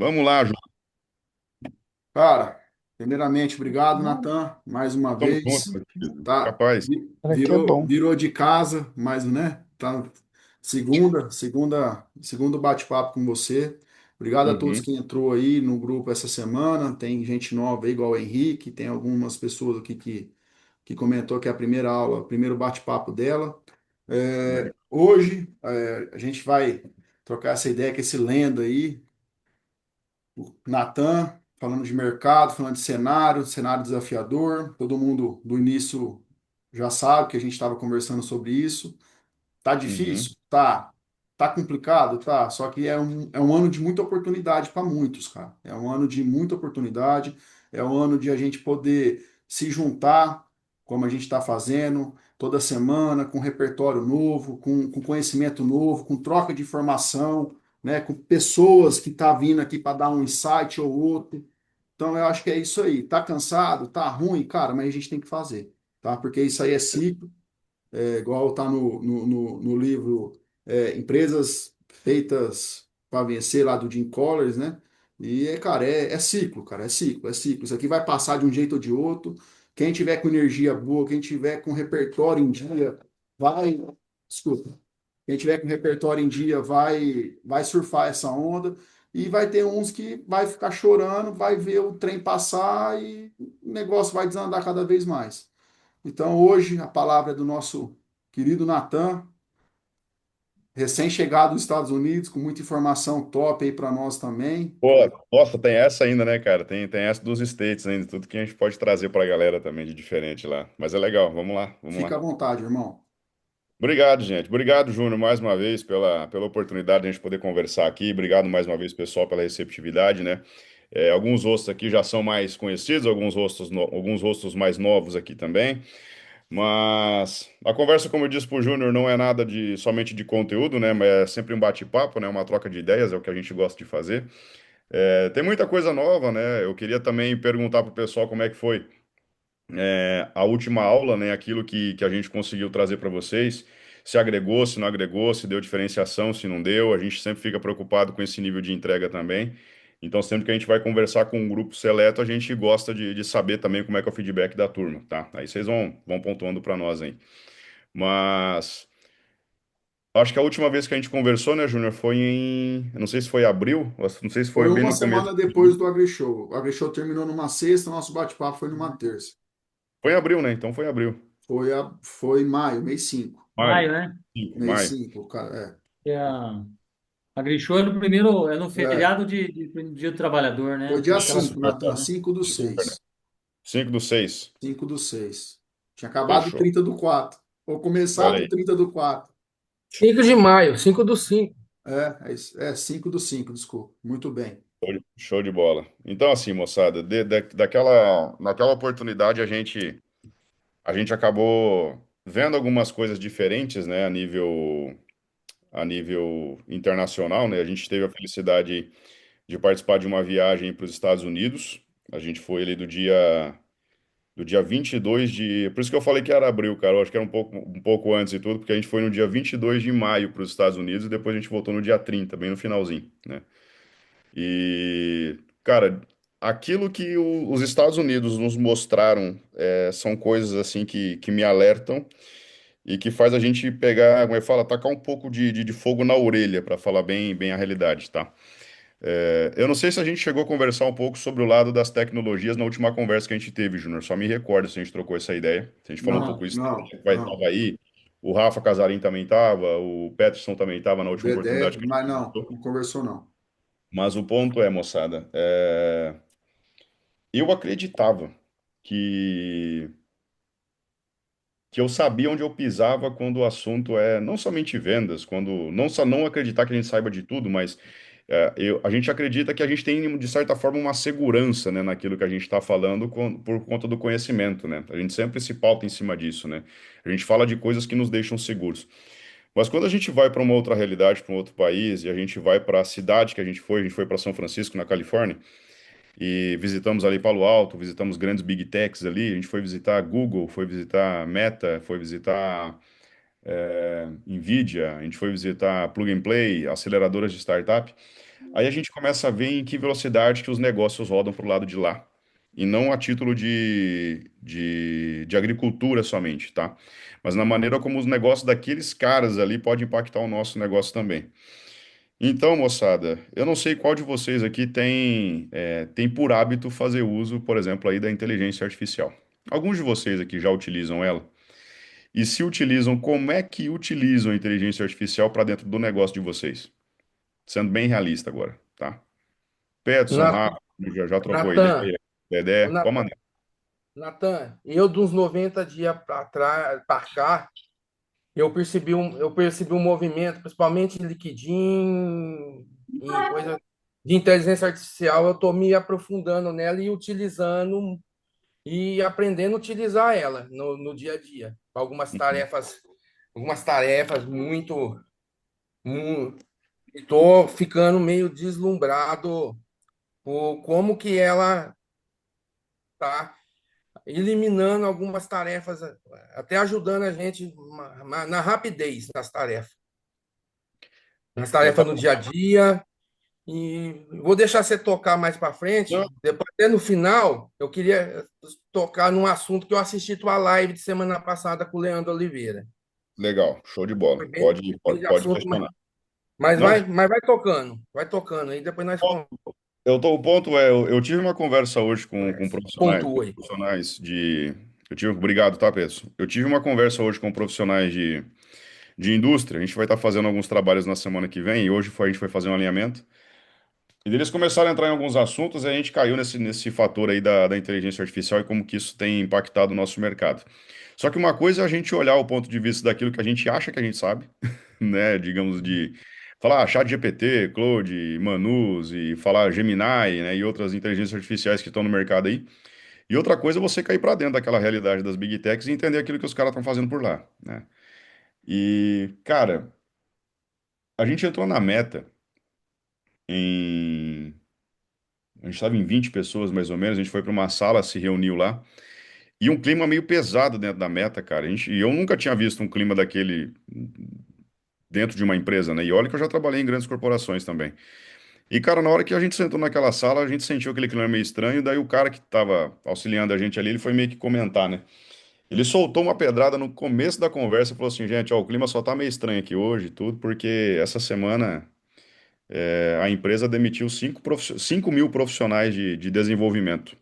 Vamos lá, Ju. Cara, primeiramente, obrigado, Natan, mais uma Tamo junto, vez. meu querido. Tá, Capaz. Cara, que é virou, bom. virou de casa, mas, né? Tá segundo bate-papo com você. Obrigado a todos Uhum, que entrou aí no grupo essa semana. Tem gente nova aí, igual o Henrique, tem algumas pessoas aqui que comentou que é a primeira aula, o primeiro bate-papo dela. legal. Hoje, a gente vai trocar essa ideia com esse lenda aí, o Natan, falando de mercado, falando de cenário, cenário desafiador. Todo mundo do início já sabe que a gente estava conversando sobre isso. Tá Uhum. difícil? Tá. Tá complicado? Tá. Só que é um ano de muita oportunidade para muitos, cara. É um ano de muita oportunidade. É um ano de a gente poder se juntar, como a gente está fazendo, toda semana, com repertório novo, com conhecimento novo, com troca de informação, né? Com pessoas que tá vindo aqui para dar um insight ou outro. Então, eu acho que é isso aí. Tá cansado? Tá ruim? Cara, mas a gente tem que fazer, tá? Porque isso aí é ciclo, igual está no livro, Empresas Feitas para Vencer, lá do Jim Collins, né? E, cara, é ciclo, cara, é ciclo, é ciclo. Isso aqui vai passar de um jeito ou de outro. Quem tiver com energia boa, quem tiver com repertório em dia, vai. Desculpa. Quem tiver com repertório em dia vai surfar essa onda. E vai ter uns que vai ficar chorando, vai ver o trem passar e o negócio vai desandar cada vez mais. Então, hoje, a palavra é do nosso querido Natan, recém-chegado dos Estados Unidos, com muita informação top aí para nós também. Pô, nossa, tem essa ainda, né, cara? Tem essa dos States ainda, tudo que a gente pode trazer pra galera também de diferente lá. Mas é legal, vamos lá, vamos Fica lá. à vontade, irmão. Obrigado, gente. Obrigado, Júnior, mais uma vez pela oportunidade de a gente poder conversar aqui. Obrigado mais uma vez, pessoal, pela receptividade, né? Alguns rostos aqui já são mais conhecidos, alguns rostos mais novos aqui também. Mas a conversa, como eu disse pro Júnior, não é nada de somente de conteúdo, né? Mas é sempre um bate-papo, né? Uma troca de ideias, é o que a gente gosta de fazer. Tem muita coisa nova, né? Eu queria também perguntar pro pessoal como é que foi a última aula, né? Aquilo que a gente conseguiu trazer para vocês. Se agregou, se não agregou, se deu diferenciação, se não deu. A gente sempre fica preocupado com esse nível de entrega também. Então, sempre que a gente vai conversar com um grupo seleto, a gente gosta de saber também como é que é o feedback da turma, tá? Aí vocês vão pontuando para nós aí. Mas acho que a última vez que a gente conversou, né, Júnior, foi eu não sei se foi abril, não sei se foi Foi bem uma no começo. semana depois do AgriShow. O AgriShow terminou numa sexta, nosso bate-papo foi numa terça. Foi em abril, né? Então foi em abril. Foi maio, mês 5. Maio. Maio, né? 5, Mês maio. 5, cara. Que a Grishow é no primeiro, é no É. feriado de Dia do Trabalhador, Foi né? dia Naquela 5, sexta, Natan, né? 5 do Super, né? 6. 5/6. 5 do 6. Tinha acabado Fechou. 30 do 4. Ou Olha começado aí. 30 do 4. 5 de maio, 5 do 5. É 5 do 5, desculpa. Muito bem. Show de bola. Então, assim, moçada, naquela oportunidade a gente acabou vendo algumas coisas diferentes, né, a nível internacional, né? A gente teve a felicidade de participar de uma viagem para os Estados Unidos. A gente foi ali do dia 22 de. Por isso que eu falei que era abril, cara. Eu acho que era um pouco antes e tudo, porque a gente foi no dia 22 de maio para os Estados Unidos e depois a gente voltou no dia 30, bem no finalzinho, né? E, cara, aquilo que os Estados Unidos nos mostraram são coisas assim que me alertam e que faz a gente pegar, como é que fala, tacar um pouco de fogo na orelha, para falar bem, bem a realidade, tá? Eu não sei se a gente chegou a conversar um pouco sobre o lado das tecnologias na última conversa que a gente teve, Júnior. Só me recordo se a gente trocou essa ideia. Se a gente falou um Não, pouco isso, não, vai não. estava aí, o Rafa Casarim também estava, o Peterson também estava na O última oportunidade Dedé, que a gente mas não, conversou. não conversou não. Mas o ponto é, moçada, eu acreditava que, que eu sabia onde eu pisava quando o assunto é não somente vendas, quando não só não acreditar que a gente saiba de tudo, mas a gente acredita que a gente tem, de certa forma, uma segurança, né, naquilo que a gente está falando por conta do conhecimento, né? A gente sempre se pauta em cima disso, né? A gente fala de coisas que nos deixam seguros. Mas quando a gente vai para uma outra realidade, para um outro país, e a gente vai para a cidade que a gente foi para São Francisco, na Califórnia, e visitamos ali Palo Alto, visitamos grandes big techs ali, a gente foi visitar Google, foi visitar Meta, foi visitar Nvidia, a gente foi visitar Plug and Play, aceleradoras de startup. Aí a gente começa a ver em que velocidade que os negócios rodam para o lado de lá, e não a título de agricultura somente, tá? Mas na maneira como os negócios daqueles caras ali podem impactar o nosso negócio também. Então, moçada, eu não sei qual de vocês aqui tem por hábito fazer uso, por exemplo, aí da inteligência artificial. Alguns de vocês aqui já utilizam ela? E se utilizam, como é que utilizam a inteligência artificial para dentro do negócio de vocês? Sendo bem realista agora, tá? Peterson, Na- Rafa, já trocou Natan, ideia. ô, Dedé, pode Natan, mandar. Natan, eu dos 90 dias para trás, para cá, eu percebi um movimento, principalmente em LinkedIn e coisa de inteligência artificial. Eu estou me aprofundando nela e utilizando e aprendendo a utilizar ela no dia a dia. Uhum. Algumas tarefas muito, estou ficando meio deslumbrado por como que ela está eliminando algumas tarefas, até ajudando a gente na rapidez nas Eu tarefas tava... no dia a dia. E vou deixar você tocar mais para Não, frente. Depois, até no final, eu queria tocar num assunto que eu assisti tua live de semana passada com o Leandro Oliveira. legal, show de bola. Foi bem, Pode, bem pode, de pode assunto, questionar. mas Não, vai tocando aí, depois nós o ponto é, eu tive uma conversa hoje com conversa. profissionais, Pontua aí. obrigado, tá, Pedro? Eu tive uma conversa hoje com profissionais de indústria. A gente vai estar fazendo alguns trabalhos na semana que vem, e a gente foi fazer um alinhamento. E eles começaram a entrar em alguns assuntos, e a gente caiu nesse fator aí da inteligência artificial e como que isso tem impactado o nosso mercado. Só que uma coisa é a gente olhar o ponto de vista daquilo que a gente acha que a gente sabe, né? Digamos de falar ChatGPT, Claude, Manus e falar Gemini, né? E outras inteligências artificiais que estão no mercado aí. E outra coisa é você cair para dentro daquela realidade das Big Techs e entender aquilo que os caras estão fazendo por lá, né? E, cara, a gente entrou na Meta em a gente estava em 20 pessoas, mais ou menos. A gente foi para uma sala, se reuniu lá. E um clima meio pesado dentro da Meta, cara. E eu nunca tinha visto um clima daquele dentro de uma empresa, né? E olha que eu já trabalhei em grandes corporações também. E, cara, na hora que a gente sentou naquela sala, a gente sentiu aquele clima meio estranho. Daí o cara que estava auxiliando a gente ali, ele foi meio que comentar, né? Ele soltou uma pedrada no começo da conversa e falou assim: gente, ó, o clima só tá meio estranho aqui hoje e tudo, porque essa semana a empresa demitiu 5 mil profissionais de desenvolvimento.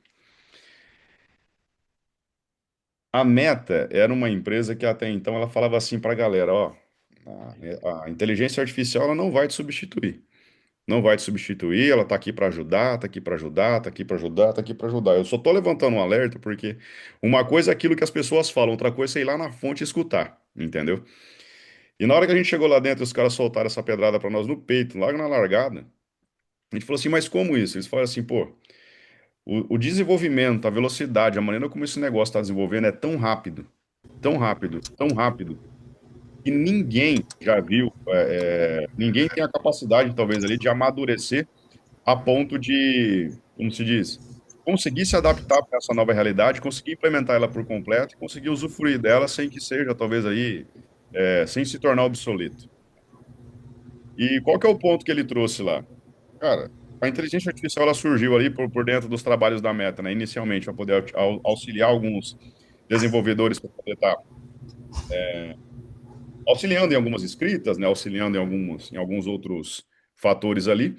A Meta era uma empresa que até então ela falava assim para a galera, ó, a inteligência artificial ela não vai te substituir. Não vai te substituir, ela está aqui para ajudar, está aqui para ajudar, está aqui para ajudar, está aqui para ajudar. Eu só tô levantando um alerta porque uma coisa é aquilo que as pessoas falam, outra coisa é ir lá na fonte e escutar, entendeu? E na hora que a gente chegou lá dentro, os caras soltaram essa pedrada para nós no peito, logo na largada. A gente falou assim, mas como isso? Eles falaram assim, pô, o desenvolvimento, a velocidade, a maneira como esse negócio está desenvolvendo é tão rápido, tão rápido, tão rápido, que ninguém já viu, ninguém tem a capacidade, talvez, ali, de amadurecer a ponto de, como se diz, conseguir se adaptar para essa nova realidade, conseguir implementar ela por completo e conseguir usufruir dela sem que seja, talvez, aí, sem se tornar obsoleto. E qual que é o ponto que ele trouxe lá? Cara, a inteligência artificial ela surgiu ali por dentro dos trabalhos da Meta, né? Inicialmente, para poder auxiliar alguns desenvolvedores para poder estar auxiliando em algumas escritas, né? Auxiliando em alguns outros fatores ali.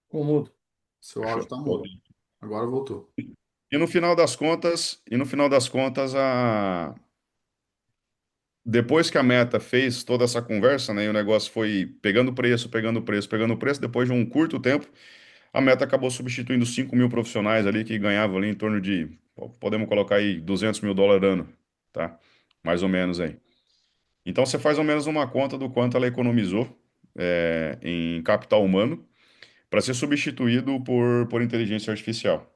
Como Seu áudio tá mudo. Agora voltou. E no final das contas, depois que a Meta fez toda essa conversa, né? E o negócio foi pegando preço, pegando preço, pegando preço, depois de um curto tempo, a Meta acabou substituindo 5 mil profissionais ali que ganhavam ali em torno de, podemos colocar aí, US$ 200 mil ano, tá? Mais ou menos aí. Então você faz ao menos uma conta do quanto ela economizou em capital humano para ser substituído por inteligência artificial.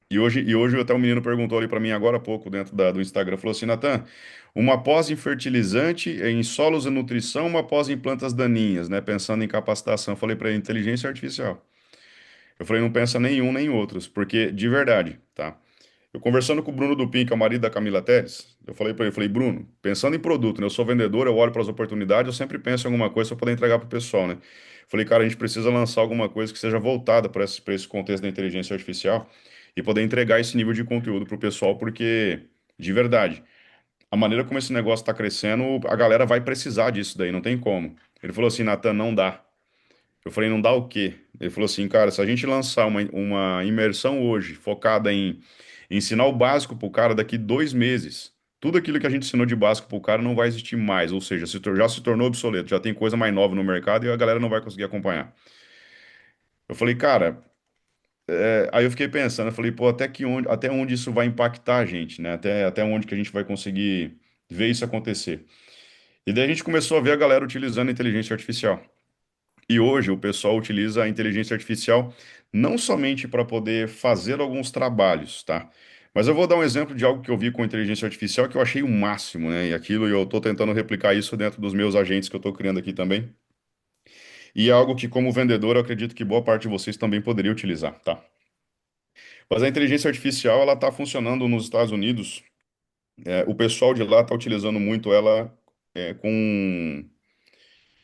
E hoje até um menino perguntou ali para mim agora há pouco dentro do Instagram, falou assim, Natan, uma pós em fertilizante, em solos e nutrição, uma pós em plantas daninhas, né? Pensando em capacitação. Eu falei para ele, inteligência artificial. Eu falei, não pensa nenhum nem outros, porque de verdade, tá? Eu conversando com o Bruno Dupin, que é o marido da Camila Teles, Eu falei para ele, falei, Bruno, pensando em produto, né? Eu sou vendedor, eu olho para as oportunidades, eu sempre penso em alguma coisa para poder entregar para o pessoal, né? Falei, cara, a gente precisa lançar alguma coisa que seja voltada para esse contexto da inteligência artificial e poder entregar esse nível de conteúdo para o pessoal, porque, de verdade, a maneira como esse negócio está crescendo, a galera vai precisar disso daí, não tem como. Ele falou assim, Natan, não dá. Eu falei, não dá o quê? Ele falou assim, cara, se a gente lançar uma imersão hoje focada em ensinar o básico pro cara daqui 2 meses, tudo aquilo que a gente ensinou de básico pro cara não vai existir mais, ou seja, já se tornou obsoleto, já tem coisa mais nova no mercado e a galera não vai conseguir acompanhar. Eu falei, cara, aí eu fiquei pensando, eu falei, pô, até onde isso vai impactar a gente, né? Até onde que a gente vai conseguir ver isso acontecer. E daí a gente começou a ver a galera utilizando a inteligência artificial. E hoje o pessoal utiliza a inteligência artificial não somente para poder fazer alguns trabalhos, tá? Mas eu vou dar um exemplo de algo que eu vi com inteligência artificial que eu achei o máximo, né? E aquilo eu estou tentando replicar isso dentro dos meus agentes que eu estou criando aqui também. E é algo que, como vendedor, eu acredito que boa parte de vocês também poderia utilizar, tá? Mas a inteligência artificial, ela está funcionando nos Estados Unidos. O pessoal de lá está utilizando muito ela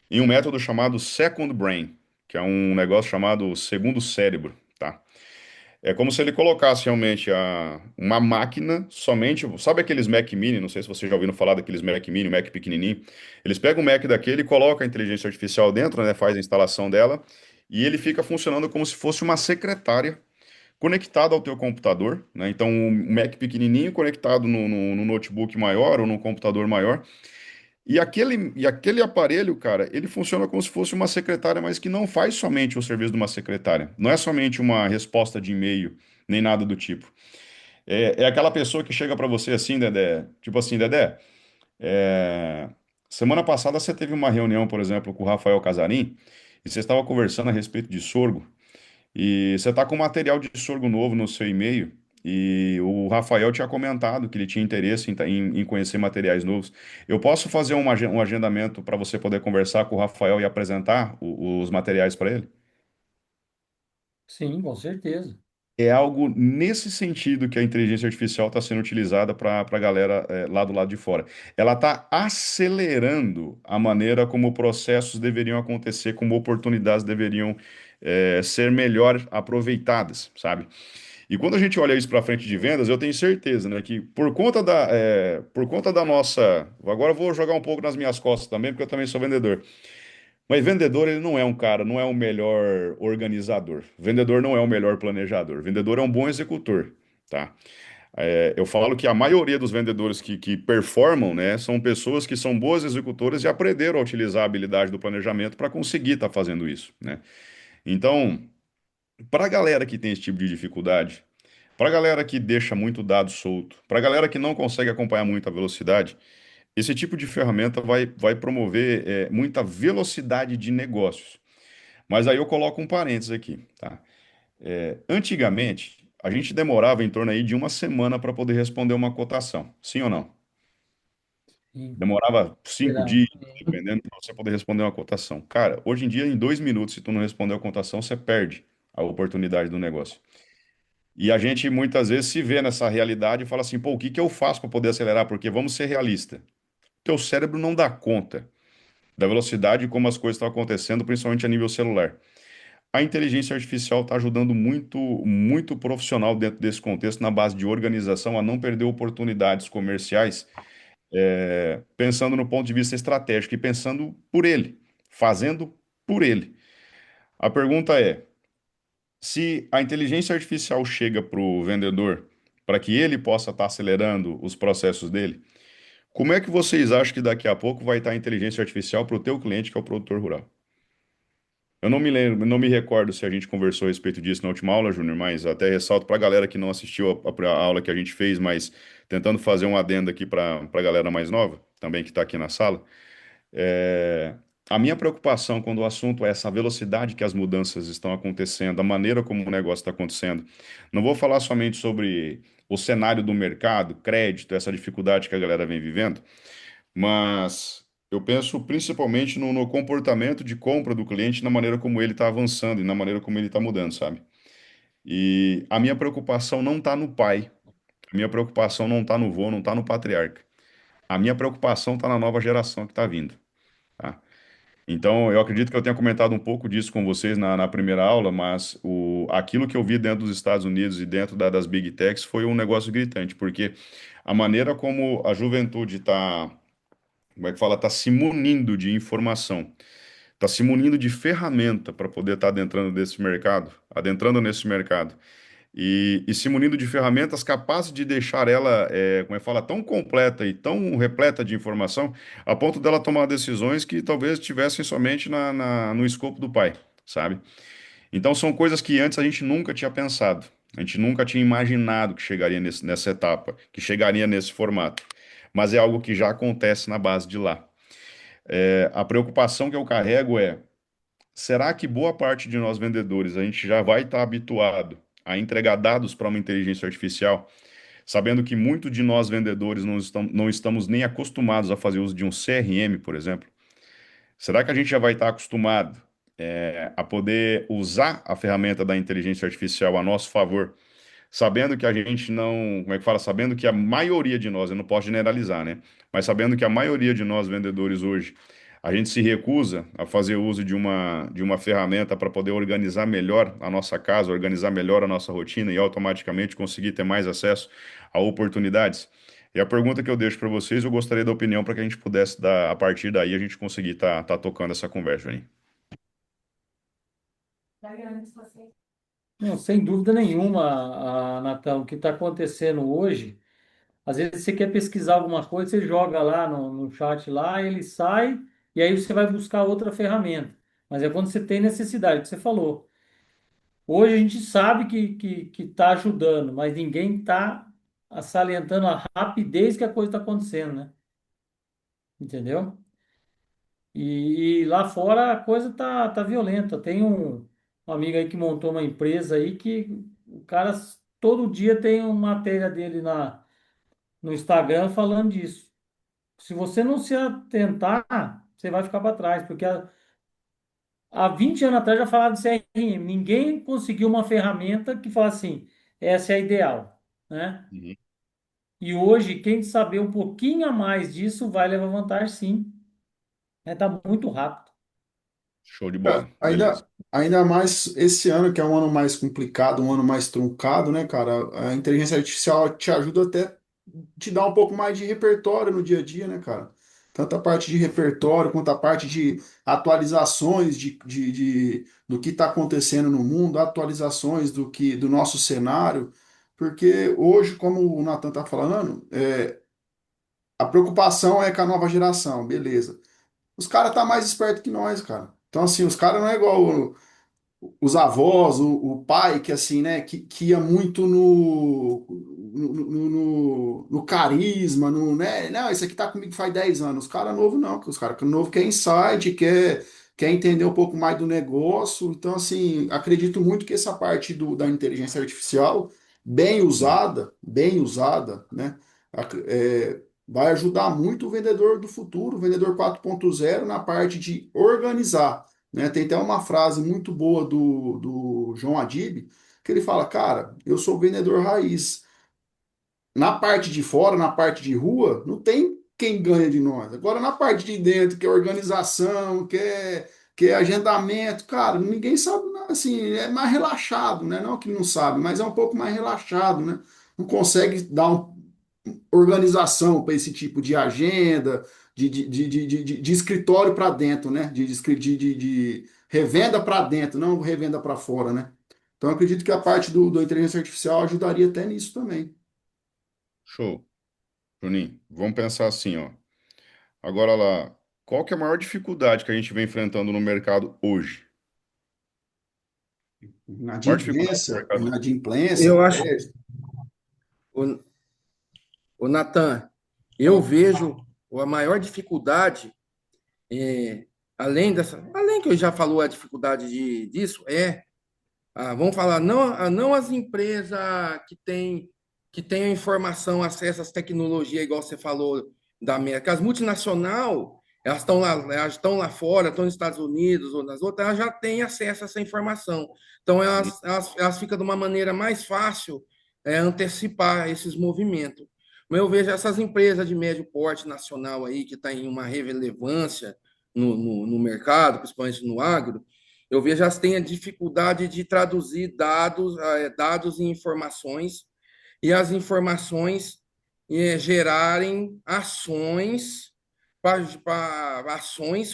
em um método chamado Second Brain, que é um negócio chamado segundo cérebro, tá? É como se ele colocasse realmente uma máquina somente. Sabe aqueles Mac Mini? Não sei se vocês já ouviram falar daqueles Mac Mini, Mac pequenininho. Eles pegam o Mac daquele e colocam a inteligência artificial dentro, né? Faz a instalação dela e ele fica funcionando como se fosse uma secretária conectada ao teu computador, né? Então, um Mac pequenininho conectado no notebook maior ou no computador maior. E aquele aparelho, cara, ele funciona como se fosse uma secretária, mas que não faz somente o serviço de uma secretária. Não é somente uma resposta de e-mail, nem nada do tipo. É aquela pessoa que chega para você assim, Dedé, tipo assim, Dedé, é, semana passada você teve uma reunião, por exemplo, com o Rafael Casarim, e você estava conversando a respeito de sorgo. E você está com material de sorgo novo no seu e-mail. E o Rafael tinha comentado que ele tinha interesse em conhecer materiais novos. Eu posso fazer um agendamento para você poder conversar com o Rafael e apresentar os materiais para ele? Sim, com certeza. É algo nesse sentido que a inteligência artificial está sendo utilizada para a galera lá do lado de fora. Ela está acelerando a maneira como processos deveriam acontecer, como oportunidades deveriam ser melhor aproveitadas, sabe? E quando a gente olha isso para frente de vendas, eu tenho certeza, né, que por conta da nossa. Agora eu vou jogar um pouco nas minhas costas também, porque eu também sou vendedor. Mas vendedor, ele não é um cara, não é o melhor organizador. Vendedor não é o melhor planejador. Vendedor é um bom executor, tá? Eu falo que a maioria dos vendedores que performam, né, são pessoas que são boas executoras e aprenderam a utilizar a habilidade do planejamento para conseguir estar fazendo isso, né? Então, para a galera que tem esse tipo de dificuldade, para a galera que deixa muito dado solto, para a galera que não consegue acompanhar muito a velocidade, esse tipo de ferramenta vai promover muita velocidade de negócios. Mas aí eu coloco um parênteses aqui, tá? Antigamente, a gente demorava em torno aí de uma semana para poder responder uma cotação, sim ou não? Sim, Demorava cinco verdade. dias, dependendo, para você poder responder uma cotação. Cara, hoje em dia, em 2 minutos, se tu não responder a cotação, você perde a oportunidade do negócio. E a gente muitas vezes se vê nessa realidade e fala assim, pô, o que que eu faço para poder acelerar? Porque vamos ser realistas. Teu cérebro não dá conta da velocidade como as coisas estão acontecendo, principalmente a nível celular. A inteligência artificial está ajudando muito, muito profissional dentro desse contexto, na base de organização, a não perder oportunidades comerciais, pensando no ponto de vista estratégico e pensando por ele, fazendo por ele. A pergunta é: se a inteligência artificial chega para o vendedor para que ele possa estar acelerando os processos dele, como é que vocês acham que daqui a pouco vai estar a inteligência artificial para o teu cliente, que é o produtor rural? Eu não me lembro, não me recordo se a gente conversou a respeito disso na última aula, Júnior, mas até ressalto para a galera que não assistiu a aula que a gente fez, mas tentando fazer um adendo aqui para a galera mais nova, também que está aqui na sala. É, a minha preocupação quando o assunto é essa velocidade que as mudanças estão acontecendo, a maneira como o negócio está acontecendo, não vou falar somente sobre o cenário do mercado, crédito, essa dificuldade que a galera vem vivendo, mas eu penso principalmente no comportamento de compra do cliente, na maneira como ele está avançando e na maneira como ele está mudando, sabe? E a minha preocupação não está no pai, a minha preocupação não está no vô, não está no patriarca. A minha preocupação está na nova geração que está vindo, tá? Então, eu acredito que eu tenha comentado um pouco disso com vocês na primeira aula, mas aquilo que eu vi dentro dos Estados Unidos e dentro das Big Techs foi um negócio gritante, porque a maneira como a juventude está, como é que fala, está se munindo de informação, está se munindo de ferramenta para poder estar adentrando nesse mercado. E se munindo de ferramentas capazes de deixar ela, como é que fala, tão completa e tão repleta de informação, a ponto dela tomar decisões que talvez estivessem somente no escopo do pai, sabe? Então são coisas que antes a gente nunca tinha pensado, a gente nunca tinha imaginado que chegaria nessa etapa, que chegaria nesse formato. Mas é algo que já acontece na base de lá. A preocupação que eu carrego é: será que boa parte de nós vendedores a gente já vai estar habituado a entregar dados para uma inteligência artificial, sabendo que muito de nós vendedores não estamos nem acostumados a fazer uso de um CRM, por exemplo? Será que a gente já vai estar acostumado, a poder usar a ferramenta da inteligência artificial a nosso favor, sabendo que a gente não, como é que fala? Sabendo que a maioria de nós, eu não posso generalizar, né? Mas sabendo que a maioria de nós vendedores hoje, a gente se recusa a fazer uso de uma ferramenta para poder organizar melhor a nossa casa, organizar melhor a nossa rotina e automaticamente conseguir ter mais acesso a oportunidades. E a pergunta que eu deixo para vocês, eu gostaria da opinião para que a gente pudesse dar, a partir daí, a gente conseguir tá tocando essa conversa, aí. Não, sem dúvida nenhuma, Natan, o que está acontecendo hoje, às vezes você quer pesquisar alguma coisa, você joga lá no chat lá, ele sai, e aí você vai buscar outra ferramenta. Mas é quando você tem necessidade, que você falou. Hoje a gente sabe que está ajudando, mas ninguém está salientando a rapidez que a coisa está acontecendo, né? Entendeu? E lá fora a coisa tá violenta. Tem um amigo aí que montou uma empresa aí que o cara todo dia tem uma matéria dele no Instagram falando disso. Se você não se atentar, você vai ficar para trás, porque há 20 anos atrás já falava de CRM. Ninguém conseguiu uma ferramenta que fala assim, essa é a ideal, né? Uhum. E hoje, quem saber um pouquinho a mais disso vai levar vantagem, sim. Né? Tá muito rápido. Show de Cara, bola. Beleza. ainda mais esse ano, que é um ano mais complicado, um ano mais truncado, né, cara? A inteligência artificial te ajuda até te dar um pouco mais de repertório no dia a dia, né, cara? Tanto a parte de repertório quanto a parte de atualizações do que está acontecendo no mundo, atualizações do nosso cenário. Porque hoje, como o Nathan está falando, a preocupação é com a nova geração, beleza. Os caras tá mais esperto que nós, cara. Então, assim, os caras não é igual os avós, o pai, que assim, né, que ia muito no carisma, né, não, esse aqui tá comigo faz 10 anos. Os caras novo não, que os caras novo quer insight, quer entender um pouco mais do negócio. Então, assim, acredito muito que essa parte da inteligência artificial, Uhum. bem usada, né, vai ajudar muito o vendedor do futuro, o vendedor 4.0 na parte de organizar, né? Tem até uma frase muito boa do João Adib, que ele fala, cara, eu sou vendedor raiz. Na parte de fora, na parte de rua, não tem quem ganha de nós. Agora, na parte de dentro, que é organização, que é agendamento, cara, ninguém sabe, assim, é mais relaxado, né? Não que não sabe, mas é um pouco mais relaxado, né? Não consegue dar organização para esse tipo de agenda, de escritório para dentro, né? De revenda para dentro, não revenda para fora, né? Então, eu acredito que a parte do inteligência artificial ajudaria até nisso também. Show. Juninho, vamos pensar assim, ó. Agora lá, qual que é a maior dificuldade que a gente vem enfrentando no mercado hoje? Maior dificuldade do mercado. Inadimplência, Eu acho, crédito. o, o Natan, eu Fala. vejo a maior dificuldade, é, além que eu já falou a dificuldade disso, vamos falar, não as empresas que têm a informação, acesso às tecnologias, igual você falou da América. As multinacionais, elas estão lá fora, estão nos Estados Unidos ou nas outras, elas já têm acesso a essa informação. Então, elas ficam de uma maneira mais fácil antecipar esses movimentos. Mas eu vejo essas empresas de médio porte nacional aí, que está em uma relevância no mercado, principalmente no agro, eu vejo elas têm a dificuldade de traduzir dados em informações, e as informações gerarem ações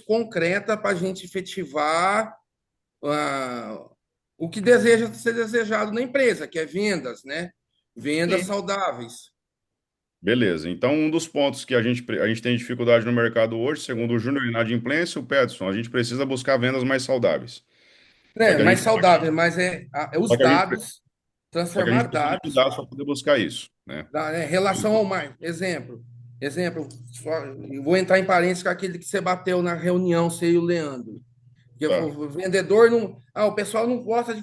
concretas para a gente efetivar ah, o que deseja ser desejado na empresa, que é vendas, né? Vendas Sim. saudáveis. Beleza. Então, um dos pontos que a gente tem dificuldade no mercado hoje, segundo o Júnior, inadimplência, o Pedson, a gente precisa buscar vendas mais saudáveis. Só É, que a mais gente, saudável, mas é só os que a gente, dados, só que a transformar gente precisa de dados, dados para poder buscar isso, né? relação ao mais. Exemplo, eu vou entrar em parênteses com aquele que você bateu na reunião, você e o Leandro. Que Tá. o vendedor não. Ah, o pessoal não gosta de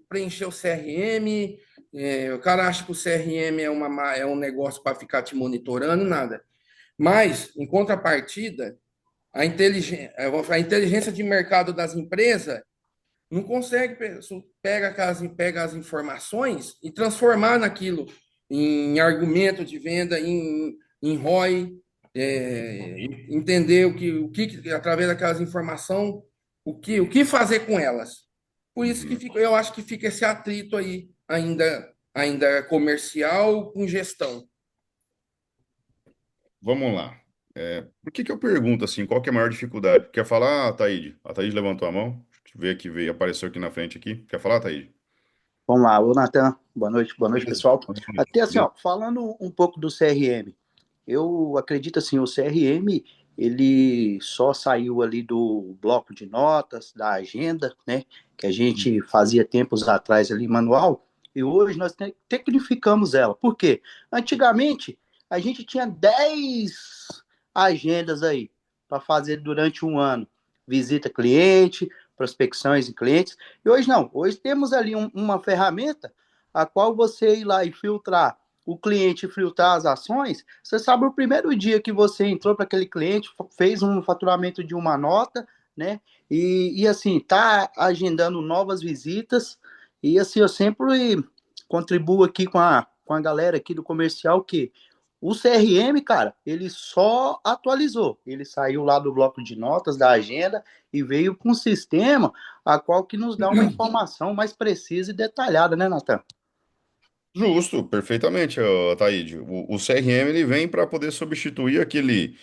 preencher o CRM, o cara acha que o CRM é um negócio para ficar te monitorando, nada. Mas, em contrapartida, a inteligência de mercado das empresas não consegue pega as informações e transformar naquilo em argumento de venda, em ROI, entender através daquelas informações, o que fazer com elas. Por isso que Uhum. eu acho que fica esse atrito aí, ainda comercial com gestão. Vamos lá. Por que que eu pergunto assim, qual que é a maior dificuldade? Quer falar, Ataíde? A Ataíde levantou a mão. Deixa eu ver aqui, veio, apareceu aqui na frente aqui. Quer falar, Ataíde? Vamos lá, ô Natan, boa noite, Beleza. pessoal. Boa noite. Até assim, Beleza. ó, falando um pouco do CRM, eu acredito assim, o CRM, ele só saiu ali do bloco de notas, da agenda, né, que a gente fazia tempos atrás ali manual, e hoje nós tecnificamos ela. Por quê? Antigamente, a gente tinha 10 agendas aí para fazer durante um ano. Visita cliente, prospecções em clientes, e hoje não, hoje temos ali uma ferramenta a qual você ir lá e filtrar o cliente, filtrar as ações. Você sabe o primeiro dia que você entrou para aquele cliente, fez um faturamento de uma nota, né? E assim, tá agendando novas visitas. E assim, eu sempre contribuo aqui com a galera aqui do comercial que o CRM, cara, ele só atualizou. Ele saiu lá do bloco de notas da agenda e veio com um sistema a qual que nos dá uma informação mais precisa e detalhada, né, Natan? Justo, perfeitamente, ô, Ataíde. O CRM ele vem para poder substituir aquele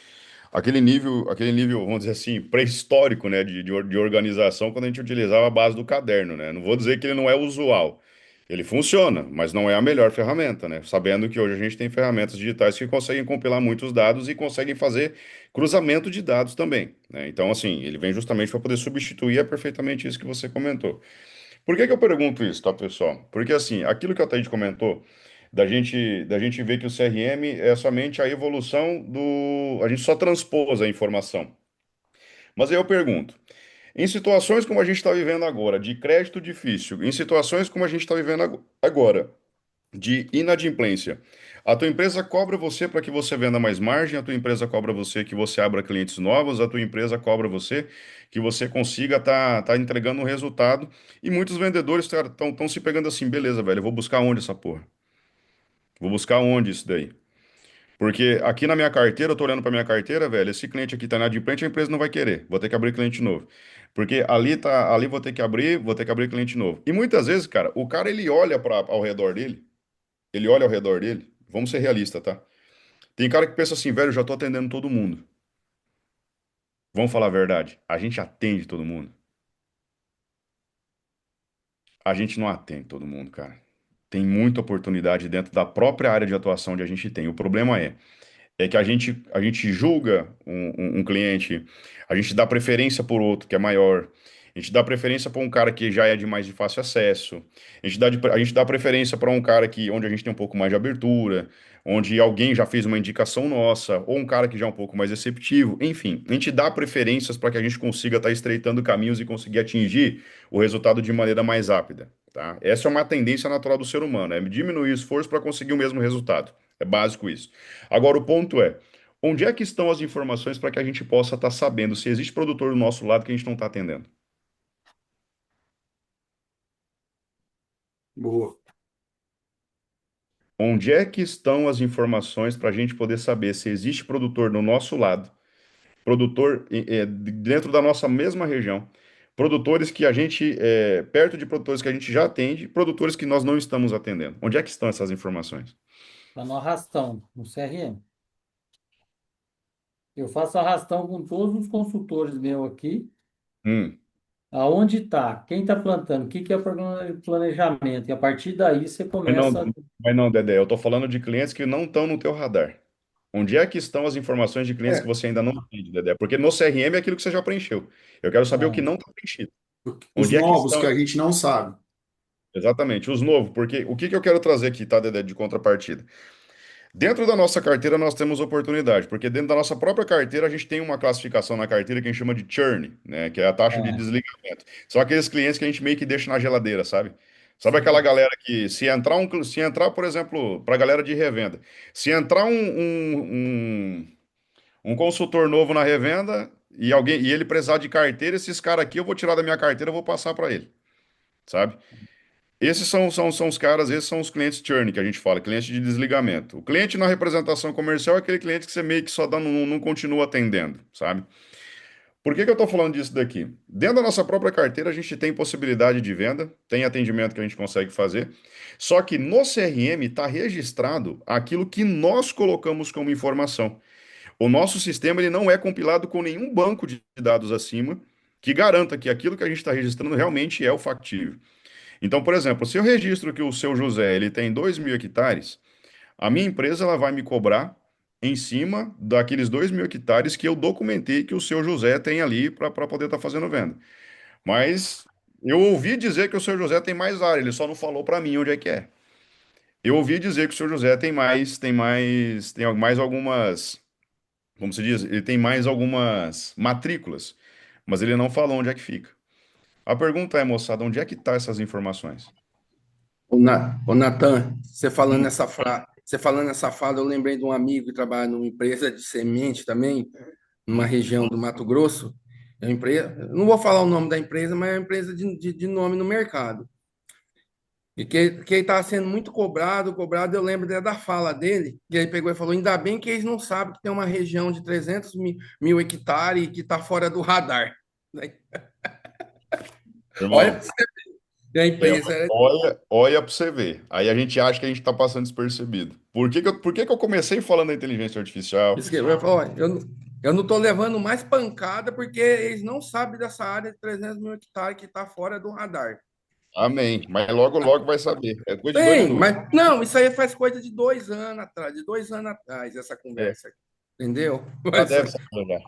nível, vamos dizer assim, pré-histórico, né, de organização quando a gente utilizava a base do caderno, né? Não vou dizer que ele não é usual. Ele funciona, mas não é a melhor ferramenta, né? Sabendo que hoje a gente tem ferramentas digitais que conseguem compilar muitos dados e conseguem fazer cruzamento de dados também, né? Então, assim, ele vem justamente para poder substituir, é perfeitamente isso que você comentou. Por que que eu pergunto isso, tá, pessoal? Porque, assim, aquilo que a Thaís comentou, da gente ver que o CRM é somente a evolução do. A gente só transpôs a informação. Mas aí eu pergunto: em situações como a gente está vivendo agora, de crédito difícil, em situações como a gente está vivendo agora, de inadimplência, a tua empresa cobra você para que você venda mais margem, a tua empresa cobra você que você abra clientes novos, a tua empresa cobra você que você consiga tá entregando um resultado. E muitos vendedores estão se pegando assim, beleza, velho, eu vou buscar onde essa porra? Vou buscar onde isso daí? Porque aqui na minha carteira, eu tô olhando para minha carteira, velho, esse cliente aqui tá inadimplente, a empresa não vai querer. Vou ter que abrir cliente novo. Porque ali vou ter que abrir cliente novo. E muitas vezes, cara, o cara ele olha para ao redor dele, ele olha ao redor dele, vamos ser realistas, tá? Tem cara que pensa assim, velho, eu já tô atendendo todo mundo. Vamos falar a verdade, a gente atende todo mundo. A gente não atende todo mundo, cara. Tem muita oportunidade dentro da própria área de atuação onde a gente tem. O problema é que a gente julga um cliente, a gente dá preferência por outro que é maior, a gente dá preferência para um cara que já é de mais de fácil acesso, a gente dá preferência para um cara onde a gente tem um pouco mais de abertura, onde alguém já fez uma indicação nossa, ou um cara que já é um pouco mais receptivo, enfim, a gente dá preferências para que a gente consiga estar estreitando caminhos e conseguir atingir o resultado de maneira mais rápida. Tá? Essa é uma tendência natural do ser humano, é diminuir o esforço para conseguir o mesmo resultado. É básico isso. Agora, o ponto é, onde é que estão as informações para que a gente possa estar sabendo se existe produtor do nosso lado que a gente não está atendendo? Boa. Onde é que estão as informações para a gente poder saber se existe produtor do nosso lado, produtor dentro da nossa mesma região, produtores que a gente, perto de produtores que a gente já atende, produtores que nós não estamos atendendo? Onde é que estão essas informações? Está no arrastão, no CRM. Eu faço arrastão com todos os consultores meus aqui. Hum. Aonde está? Quem está plantando? O que que é o planejamento? E a partir daí você Mas não, começa. mas não, Dedé, eu estou falando de clientes que não estão no teu radar. Onde é que estão as informações de clientes que É, você ainda não atende, Dedé? Porque no CRM é aquilo que você já preencheu. Eu quero saber o que Ah, não está preenchido. os Onde é que novos estão? que a gente não sabe. Exatamente, os novos. Porque o que que eu quero trazer aqui, tá, Dedé, de contrapartida? Dentro da nossa carteira nós temos oportunidade, porque dentro da nossa própria carteira a gente tem uma classificação na carteira que a gente chama de churn, né, que é a taxa de ah, desligamento. São aqueles clientes que a gente meio que deixa na geladeira, sabe? Sabe aquela sim. galera que se entrar, por exemplo, para a galera de revenda, se entrar um consultor novo na revenda e ele precisar de carteira, esses caras aqui eu vou tirar da minha carteira, eu vou passar para ele, sabe? Esses são os caras, esses são os clientes churn que a gente fala, cliente de desligamento. O cliente na representação comercial é aquele cliente que você meio que só dá, não continua atendendo, sabe? Por que que eu estou falando disso daqui? Dentro da nossa própria carteira, a gente tem possibilidade de venda, tem atendimento que a gente consegue fazer, só que no CRM está registrado aquilo que nós colocamos como informação. O nosso sistema ele não é compilado com nenhum banco de dados acima que garanta que aquilo que a gente está registrando realmente é o factível. Então, por exemplo, se eu registro que o seu José ele tem 2.000 hectares, a minha empresa ela vai me cobrar em cima daqueles 2.000 hectares que eu documentei que o seu José tem ali para poder estar fazendo venda. Mas eu ouvi dizer que o seu José tem mais área, ele só não falou para mim onde é que é. Eu ouvi dizer que o seu José tem mais algumas, como se diz, ele tem mais algumas matrículas, mas ele não falou onde é que fica. A pergunta é, moçada, onde é que tá essas informações? Ô, Natan, Hum. você falando essa fala, eu lembrei de um amigo que trabalha numa empresa de semente também, numa região do Mato Grosso. É uma empresa, não vou falar o nome da empresa, mas é uma empresa de nome no mercado. E que ele estava sendo muito cobrado, eu lembro da fala dele, que ele pegou e falou, ainda bem que eles não sabem que tem uma região de 300 mil hectares que está fora do radar. Olha, Irmão, pra você ver, a é, empresa. olha para você ver. Aí a gente acha que a gente está passando despercebido. Por que que eu comecei falando da inteligência artificial? Isso que ele falou, "Olha, eu não estou levando mais pancada porque eles não sabem dessa área de 300 mil hectares que está fora do radar. Amém. Mas logo, logo vai saber. É coisa de dois Bem, minutos. mas não, isso aí faz coisa de 2 anos atrás, de 2 anos atrás, essa É, conversa, entendeu? já deve saber já.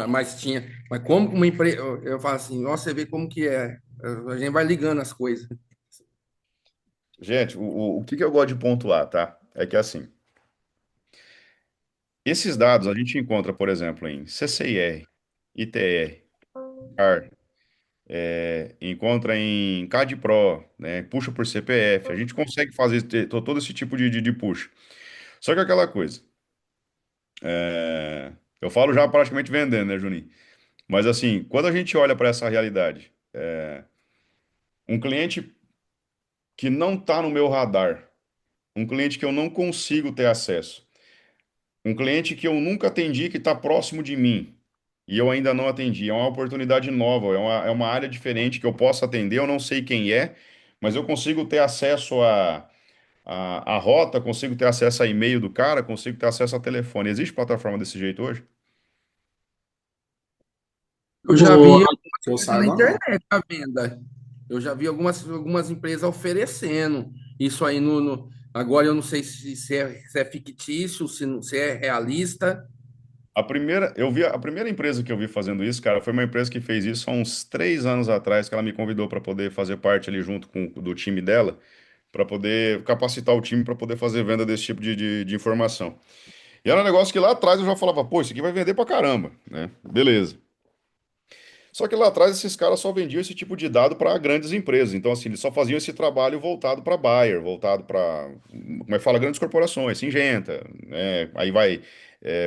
Mas tinha, mas como uma empresa, eu falo assim, nossa, você vê como que é, a gente vai ligando as coisas. Gente, o que que eu gosto de pontuar, tá? É que assim, esses dados a gente encontra, por exemplo, em CCIR, ITR, CAR, encontra em CADPRO, né? Puxa por CPF. A gente consegue fazer todo esse tipo de push. Só que é aquela coisa. Eu falo já praticamente vendendo, né, Juninho? Mas assim, quando a gente olha para essa realidade, um cliente que não está no meu radar, um cliente que eu não consigo ter acesso, um cliente que eu nunca atendi que está próximo de mim e eu ainda não atendi, é uma oportunidade nova, é uma área diferente que eu posso atender, eu não sei quem é, mas eu consigo ter acesso a rota, consigo ter acesso a e-mail do cara, consigo ter acesso a telefone. Existe plataforma desse jeito hoje? Eu já O, vi que eu na saiba, não. internet a venda. Eu já vi algumas empresas oferecendo isso aí agora eu não sei se é fictício, se é realista. A primeira empresa que eu vi fazendo isso, cara, foi uma empresa que fez isso há uns 3 anos atrás, que ela me convidou para poder fazer parte ali junto do time dela, para poder capacitar o time para poder fazer venda desse tipo de informação. E era um negócio que lá atrás eu já falava, pô, isso aqui vai vender pra caramba, né? Beleza. Só que lá atrás esses caras só vendiam esse tipo de dado para grandes empresas. Então, assim, eles só faziam esse trabalho voltado para buyer, voltado para, como é que fala, grandes corporações, Singenta, né? Aí vai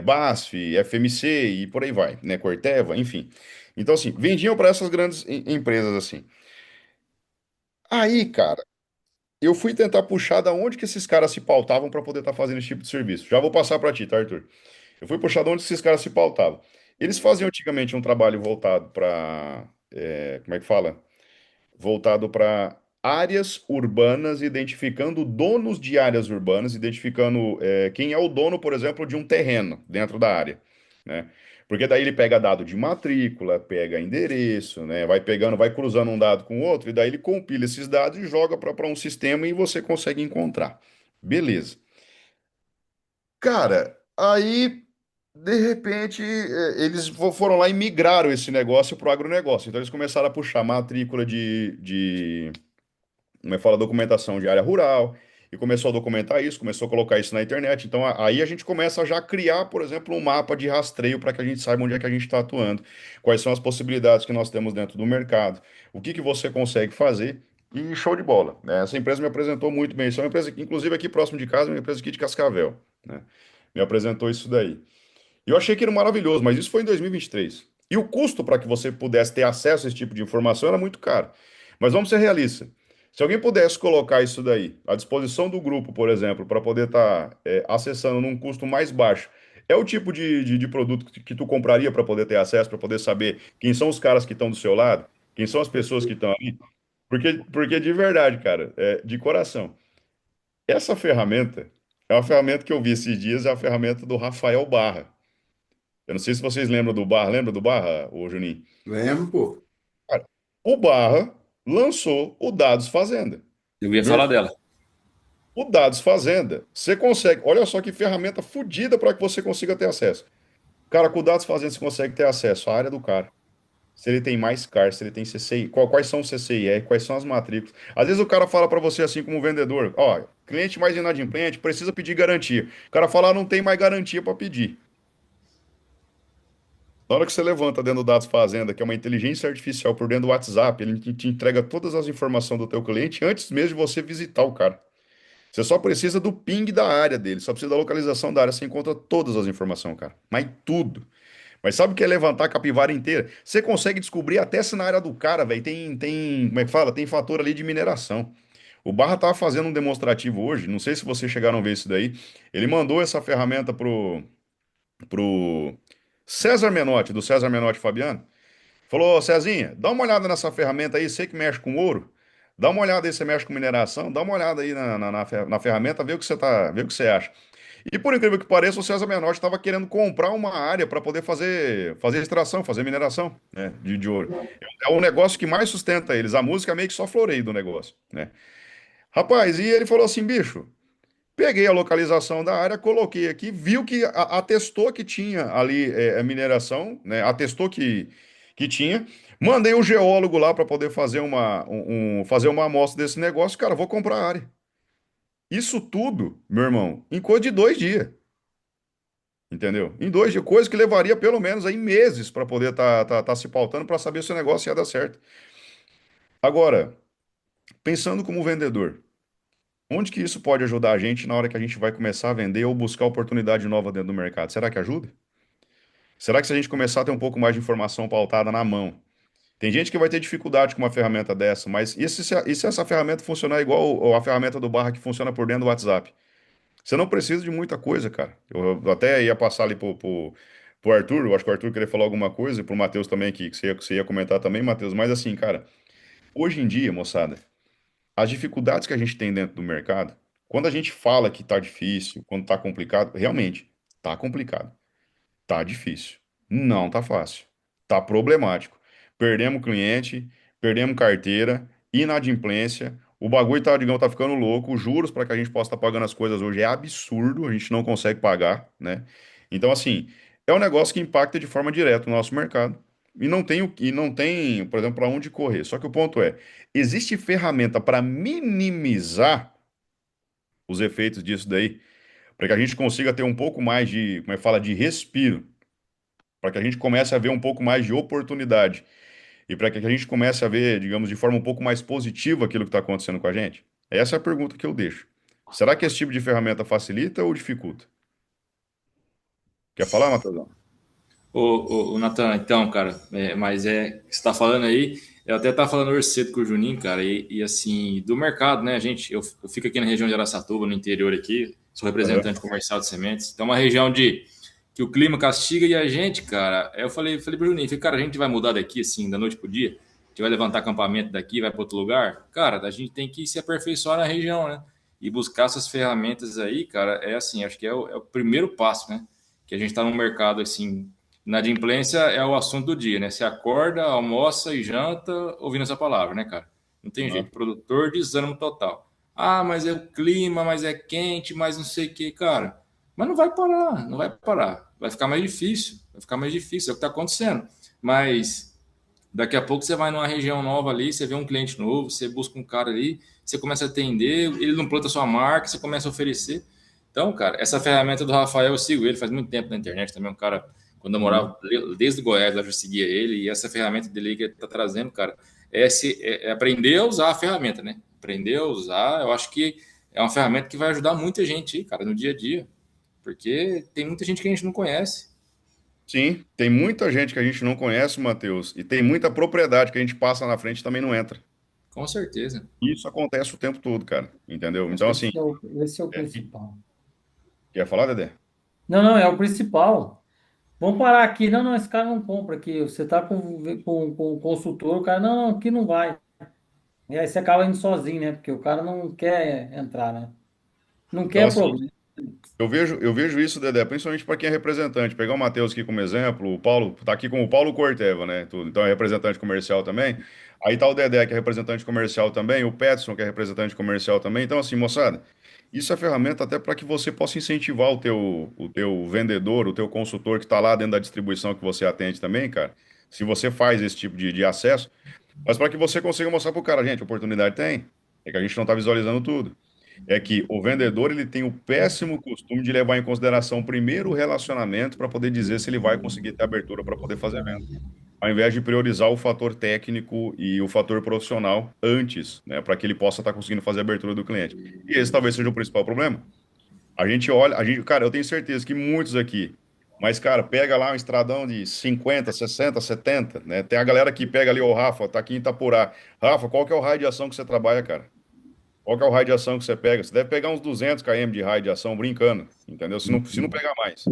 BASF, FMC e por aí vai, né? Corteva, enfim. Então, assim, vendiam para essas grandes empresas, assim. Aí, cara, eu fui tentar puxar da onde que esses caras se pautavam para poder estar fazendo esse tipo de serviço. Já vou passar para ti, tá, Arthur? Eu fui puxar de onde esses caras se pautavam. Eles faziam antigamente um trabalho voltado para, como é que fala? Voltado para áreas urbanas, identificando donos de áreas urbanas, identificando quem é o dono, por exemplo, de um terreno dentro da área, né? Porque daí ele pega dado de matrícula, pega endereço, né? Vai pegando, vai cruzando um dado com o outro, e daí ele compila esses dados e joga para um sistema e você consegue encontrar. Beleza. Cara, aí, de repente, eles foram lá e migraram esse negócio para o agronegócio. Então, eles começaram a puxar matrícula como é que fala, documentação de área rural, e começou a documentar isso, começou a colocar isso na internet. Então, aí a gente começa a já criar, por exemplo, um mapa de rastreio para que a gente saiba onde é que a gente está atuando, quais são as possibilidades que nós temos dentro do mercado, o que que você consegue fazer. E show de bola, né? Essa empresa me apresentou muito bem. Isso é uma empresa, que, inclusive, aqui próximo de casa, uma empresa aqui de Cascavel, né? Me apresentou isso daí. E eu achei que era maravilhoso, mas isso foi em 2023. E 23. E o custo para que você pudesse ter acesso a esse tipo de informação era muito caro. Mas vamos ser realistas. Se alguém pudesse colocar isso daí à disposição do grupo, por exemplo, para poder estar acessando num custo mais baixo, é o tipo de produto que tu compraria para poder ter acesso, para poder saber quem são os caras que estão do seu lado, quem são as pessoas que estão ali. Porque de verdade, cara, de coração, essa ferramenta é uma ferramenta que eu vi esses dias, é a ferramenta do Rafael Barra. Eu não sei se vocês lembram do Barra. Lembra do Barra, ô Juninho? Lembro, pô. Cara, o Barra lançou o Dados Fazenda. Eu ia Meu falar irmão, dela. o Dados Fazenda, você consegue. Olha só que ferramenta fodida para que você consiga ter acesso. Cara, com o Dados Fazenda você consegue ter acesso à área do cara. Se ele tem mais CAR, se ele tem CCI, quais são os CCIR, quais são as matrículas. Às vezes o cara fala para você assim como vendedor, ó, cliente mais inadimplente precisa pedir garantia. O cara fala, não tem mais garantia para pedir. Na hora que você levanta dentro do Dados Fazenda, que é uma inteligência artificial por dentro do WhatsApp, ele te entrega todas as informações do teu cliente antes mesmo de você visitar o cara. Você só precisa do ping da área dele, só precisa da localização da área, você encontra todas as informações, cara. Mas tudo. Mas sabe o que é levantar a capivara inteira? Você consegue descobrir até se na área do cara, velho, como é que fala? Tem fator ali de mineração. O Barra tava fazendo um demonstrativo hoje, não sei se vocês chegaram a ver isso daí. Ele mandou essa ferramenta pro César Menotti, do César Menotti Fabiano. Falou, Cezinha, dá uma olhada nessa ferramenta aí, você que mexe com ouro, dá uma olhada aí, você mexe com mineração, dá uma olhada aí na ferramenta, vê o que você vê o que você acha. E por incrível que pareça, o César Menotti estava querendo comprar uma área para poder fazer extração, fazer mineração, né, de ouro. É o negócio que mais sustenta eles. A música é meio que só floreio do negócio, né? Rapaz, e ele falou assim, bicho, peguei a localização da área, coloquei aqui, viu que atestou que tinha ali mineração, né? Atestou que tinha. Mandei o geólogo lá para poder fazer fazer uma amostra desse negócio. Cara, vou comprar a área. Isso tudo, meu irmão, em coisa de 2 dias, entendeu? Em 2 dias, coisa que levaria pelo menos aí meses para poder tá se pautando para saber se o negócio ia dar certo. Agora, pensando como vendedor, onde que isso pode ajudar a gente na hora que a gente vai começar a vender ou buscar oportunidade nova dentro do mercado? Será que ajuda? Será que se a gente começar a ter um pouco mais de informação pautada na mão? Tem gente que vai ter dificuldade com uma ferramenta dessa, mas e se essa ferramenta funcionar igual a ferramenta do Barra que funciona por dentro do WhatsApp? Você não precisa de muita coisa, cara. Eu até ia passar ali pro Arthur, eu acho que o Arthur queria falar alguma coisa, e pro Matheus também, que você ia comentar também, Matheus, mas assim, cara, hoje em dia, moçada, as dificuldades que a gente tem dentro do mercado, quando a gente fala que tá difícil, quando tá complicado, realmente, tá complicado. Tá difícil. Não tá fácil. Tá problemático. Perdemos cliente, perdemos carteira, inadimplência. O bagulho tá, digamos, tá ficando louco. Os juros para que a gente possa estar pagando as coisas hoje é absurdo. A gente não consegue pagar, né? Então, assim, é um negócio que impacta de forma direta o nosso mercado. E não tem, por exemplo, para onde correr. Só que o ponto é, existe ferramenta para minimizar os efeitos disso daí, para que a gente consiga ter um pouco mais de, como é que fala, de respiro para que a gente comece a ver um pouco mais de oportunidade e para que a gente comece a ver, digamos, de forma um pouco mais positiva aquilo que está acontecendo com a gente? Essa é a pergunta que eu deixo. Será que esse tipo de ferramenta facilita ou dificulta? Quer falar, Matheusão? Ô, Natan, então, cara, mas que você tá falando aí, eu até tava falando hoje cedo com o Juninho, cara, e assim, do mercado, né, gente, eu fico aqui na região de Araçatuba, no interior aqui, sou Aham. representante comercial de sementes, então é uma região que o clima castiga e a gente, cara, eu falei pro Juninho, falei, cara, a gente vai mudar daqui, assim, da noite pro dia, a gente vai levantar acampamento daqui, vai para outro lugar, cara, a gente tem que se aperfeiçoar na região, né, e buscar essas ferramentas aí, cara, é assim, acho que é o primeiro passo, né, que a gente está num mercado, assim, inadimplência é o assunto do dia, né? Você acorda, almoça e janta ouvindo essa palavra, né, cara? Não tem Aham. jeito. Produtor, desânimo total. Ah, mas é o clima, mas é quente, mas não sei o que, cara. Mas não vai parar, não vai parar. Vai ficar mais difícil, vai ficar mais difícil, é o que está acontecendo. Mas daqui a pouco você vai numa região nova ali, você vê um cliente novo, você busca um cara ali, você começa a atender, ele não planta sua marca, você começa a oferecer. Então, cara, essa ferramenta do Rafael, eu sigo ele faz muito tempo na internet também, um cara, quando eu Uhum. morava desde Goiás, eu já seguia ele, e essa ferramenta dele que ele está trazendo, cara, é aprender a usar a ferramenta, né? Aprender a usar, eu acho que é uma ferramenta que vai ajudar muita gente, cara, no dia a dia, porque tem muita gente que a gente não conhece, Sim, tem muita gente que a gente não conhece, Matheus, e tem muita propriedade que a gente passa na frente e também não entra. com certeza. Isso acontece o tempo todo, cara. Entendeu? Então, assim, Esse é o é, principal. quer falar, Dedé? Não, não, é o principal. Vamos parar aqui. Não, não, esse cara não compra aqui. Você está com o consultor, o cara, não, não, aqui não vai. E aí você acaba indo sozinho, né? Porque o cara não quer entrar, né? Não Então, quer assim, problema. eu vejo isso, Dedé, principalmente para quem é representante. Pegar o Matheus aqui como exemplo, o Paulo tá aqui com o Paulo Corteva, né? Tudo. Então é representante comercial também. Aí tá o Dedé, que é representante comercial também, o Peterson, que é representante comercial também. Então, assim, moçada, isso é ferramenta até para que você possa incentivar o teu vendedor, o teu consultor que está lá dentro da distribuição que você atende também, cara. Se você faz esse tipo de acesso, mas para que você consiga mostrar para o cara, gente, oportunidade tem. É que a gente não está visualizando tudo. É que o vendedor ele tem o péssimo costume de levar em consideração primeiro o relacionamento para poder dizer se ele vai conseguir ter abertura para poder fazer venda, ao invés de priorizar o fator técnico e o fator profissional antes, né, para que ele possa estar conseguindo fazer a abertura do cliente. E esse talvez seja o principal problema. A gente olha, cara, eu tenho certeza que muitos aqui, mas, cara, pega lá um estradão de 50, 60, 70, né? Tem a galera que pega ali, o Rafa, tá aqui em Itapurá. Rafa, qual que é o raio de ação que você trabalha, cara? Qual que é o raio de ação que você pega? Você deve pegar uns 200 km de raio de ação brincando, entendeu? Se não pegar mais.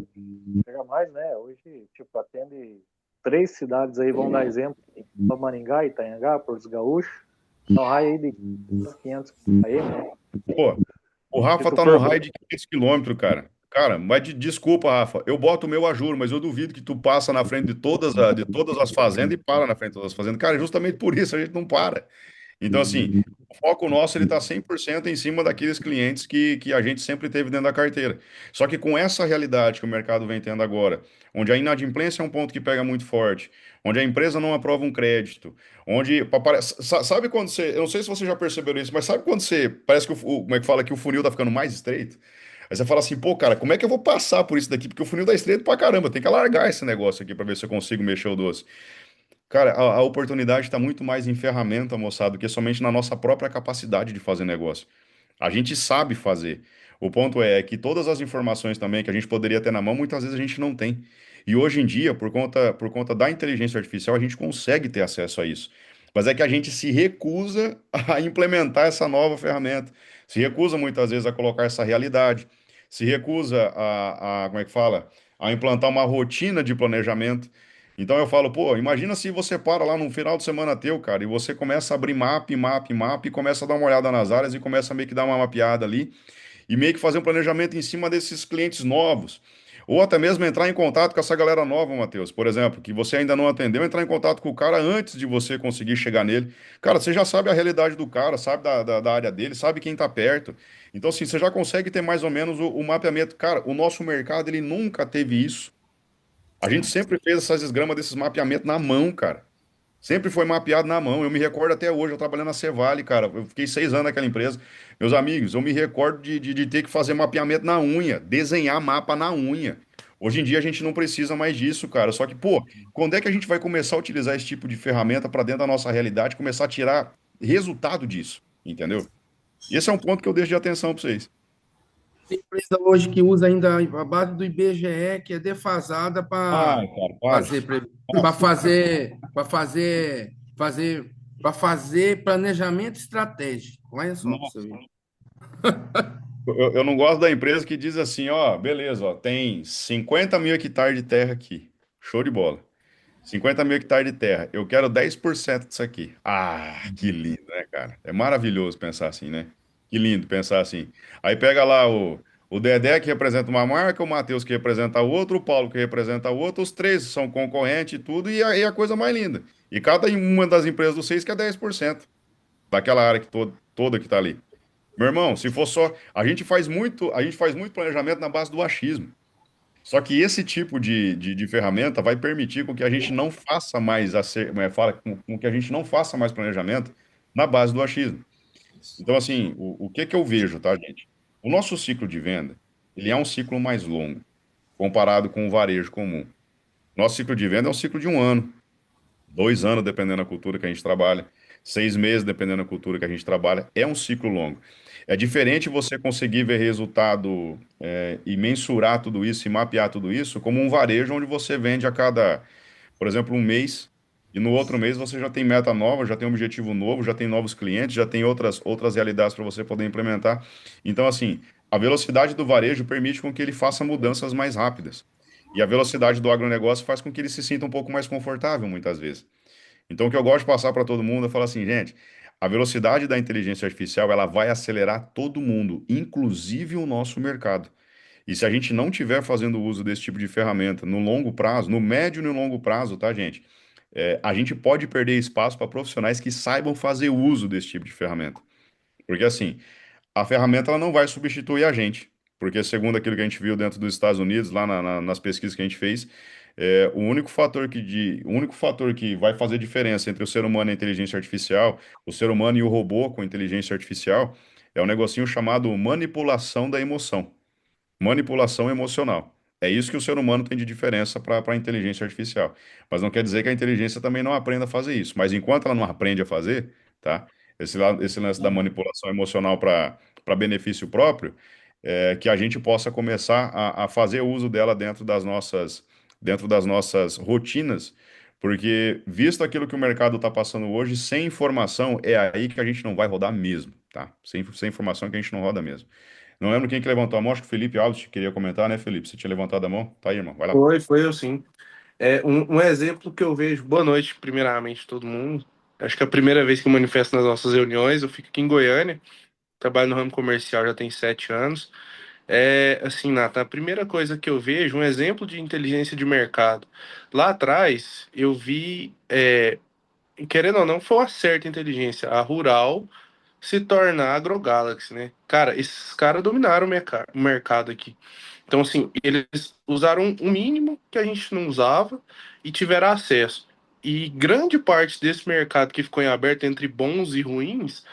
Pega mais, né? Hoje, tipo, atende 3 cidades aí, vamos dar exemplo, Maringá, Itanhangá, Porto dos Gaúchos, então raio aí de 500 km, né? Pô, o Se Rafa tu tá num for raio de 500 quilômetros, cara. Cara, mas desculpa, Rafa, eu boto o meu a juro, mas eu duvido que tu passa na frente de todas as fazendas e para na frente de todas as fazendas. Cara, justamente por isso a gente não para. Então, assim, o foco nosso ele está 100% em cima daqueles clientes que a gente sempre teve dentro da carteira. Só que com essa realidade que o mercado vem tendo agora, onde a inadimplência é um ponto que pega muito forte, onde a empresa não aprova um crédito, onde sabe quando você, eu não sei se você já percebeu isso, mas sabe quando você parece que como é que fala que o funil tá ficando mais estreito? Aí você fala assim, pô, cara, como é que eu vou passar por isso daqui? Porque o funil tá estreito pra caramba, tem que alargar esse negócio aqui para ver se eu consigo mexer o doce. Cara, a oportunidade está muito mais em ferramenta, moçada, do que somente na nossa própria capacidade de fazer negócio. A gente sabe fazer. O ponto é que todas as informações também que a gente poderia ter na mão, muitas vezes a gente não tem. E hoje em dia, por conta da inteligência artificial, a gente consegue ter acesso a isso. Mas é que a gente se recusa a implementar essa nova ferramenta. Se recusa muitas vezes a colocar essa realidade. Se recusa como é que fala? A implantar uma rotina de planejamento. Então eu falo, pô, imagina se você para lá num final de semana teu, cara, e você começa a abrir mapa, e começa a dar uma olhada nas áreas e começa a meio que dar uma mapeada ali e meio que fazer um planejamento em cima desses clientes novos. Ou até mesmo entrar em contato com essa galera nova, Matheus. Por exemplo, que você ainda não atendeu, entrar em contato com o cara antes de você conseguir chegar nele. Cara, você já sabe a realidade do cara, sabe da área dele, sabe quem tá perto. Então, assim, você já consegue ter mais ou menos o mapeamento. Cara, o nosso mercado, ele nunca teve isso. A gente sempre fez essas desgramas desses mapeamentos na mão, cara. Sempre foi mapeado na mão. Eu me recordo até hoje, eu trabalhando na Cevale, cara. Eu fiquei 6 anos naquela empresa. Meus amigos, eu me recordo de ter que fazer mapeamento na unha, desenhar mapa na unha. Hoje em dia a gente não precisa mais disso, cara. Só que, pô, quando é que a gente vai começar a utilizar esse tipo de ferramenta para dentro da nossa realidade, começar a tirar resultado disso? Entendeu? E esse é um ponto que eu deixo de atenção para vocês. Tem empresa hoje que usa ainda a base do IBGE, que é defasada Ai, cara, para. fazer para fazer planejamento estratégico. Olha só para você Nossa. ver. Eu não gosto da empresa que diz assim, ó, beleza, ó, tem 50 mil hectares de terra aqui. Show de bola. 50 mil hectares de terra. Eu quero 10% disso aqui. Ah, que lindo, né, cara? É maravilhoso pensar assim, né? Que lindo pensar assim. Aí pega lá o Dedé que representa uma marca, o Matheus que representa outro, o Paulo que representa outro, os três são concorrentes e tudo, e a coisa mais linda. E cada uma das empresas dos seis quer 10% daquela área que toda que tá ali. Meu irmão, se for só. A gente faz muito planejamento na base do achismo. Só que esse tipo de ferramenta vai permitir com que a gente não faça mais com que a gente não faça mais planejamento na base do achismo. Então, assim, o que que eu vejo, tá, gente? O nosso ciclo de venda, ele é um ciclo mais longo, comparado com o varejo comum. Nosso ciclo de venda é um ciclo de 1 ano, 2 anos, dependendo da cultura que a gente trabalha, 6 meses, dependendo da cultura que a gente trabalha, é um ciclo longo. É diferente você conseguir ver resultado e mensurar tudo isso e mapear tudo isso como um varejo onde você vende a cada, por exemplo, um mês, e no outro mês você já tem meta nova, já tem um objetivo novo, já tem novos clientes, já tem outras realidades para você poder implementar. Então, assim, a velocidade do varejo permite com que ele faça mudanças mais rápidas. E a velocidade do agronegócio faz com que ele se sinta um pouco mais confortável, muitas vezes. Então, o que eu gosto de passar para todo mundo, eu falo assim, gente, a velocidade da inteligência artificial, ela vai acelerar todo mundo, inclusive o nosso mercado. E se a gente não tiver fazendo uso desse tipo de ferramenta no longo prazo, no médio e no longo prazo, tá, gente? A gente pode perder espaço para profissionais que saibam fazer uso desse tipo de ferramenta. Porque assim, a ferramenta ela não vai substituir a gente, porque segundo aquilo que a gente viu dentro dos Estados Unidos, lá nas pesquisas que a gente fez, o único fator que vai fazer diferença entre o ser humano e a inteligência artificial, o ser humano e o robô com inteligência artificial, é um negocinho chamado manipulação da emoção. Manipulação emocional. É isso que o ser humano tem de diferença para a inteligência artificial. Mas não quer dizer que a inteligência também não aprenda a fazer isso. Mas enquanto ela não aprende a fazer, tá? Esse lance da manipulação emocional para benefício próprio, que a gente possa começar a fazer uso dela dentro das nossas rotinas, porque visto aquilo que o mercado está passando hoje, sem informação, é aí que a gente não vai rodar mesmo, tá? Sem informação é que a gente não roda mesmo. Não lembro quem que levantou a mão, acho que o Felipe Alves queria comentar, né, Felipe? Você tinha levantado a mão? Tá aí, irmão, vai lá. Foi eu sim. Um exemplo que eu vejo. Boa noite, primeiramente, todo mundo. Acho que é a primeira vez que eu manifesto nas nossas reuniões. Eu fico aqui em Goiânia, trabalho no ramo comercial já tem 7 anos. Assim, Nathan, a primeira coisa que eu vejo, um exemplo de inteligência de mercado. Lá atrás, eu vi, querendo ou não, foi uma certa inteligência. A Rural se tornar AgroGalaxy, né? Cara, esses caras dominaram o mercado aqui. Então, assim, eles usaram um mínimo que a gente não usava e tiveram acesso. E grande parte desse mercado que ficou em aberto entre bons e ruins,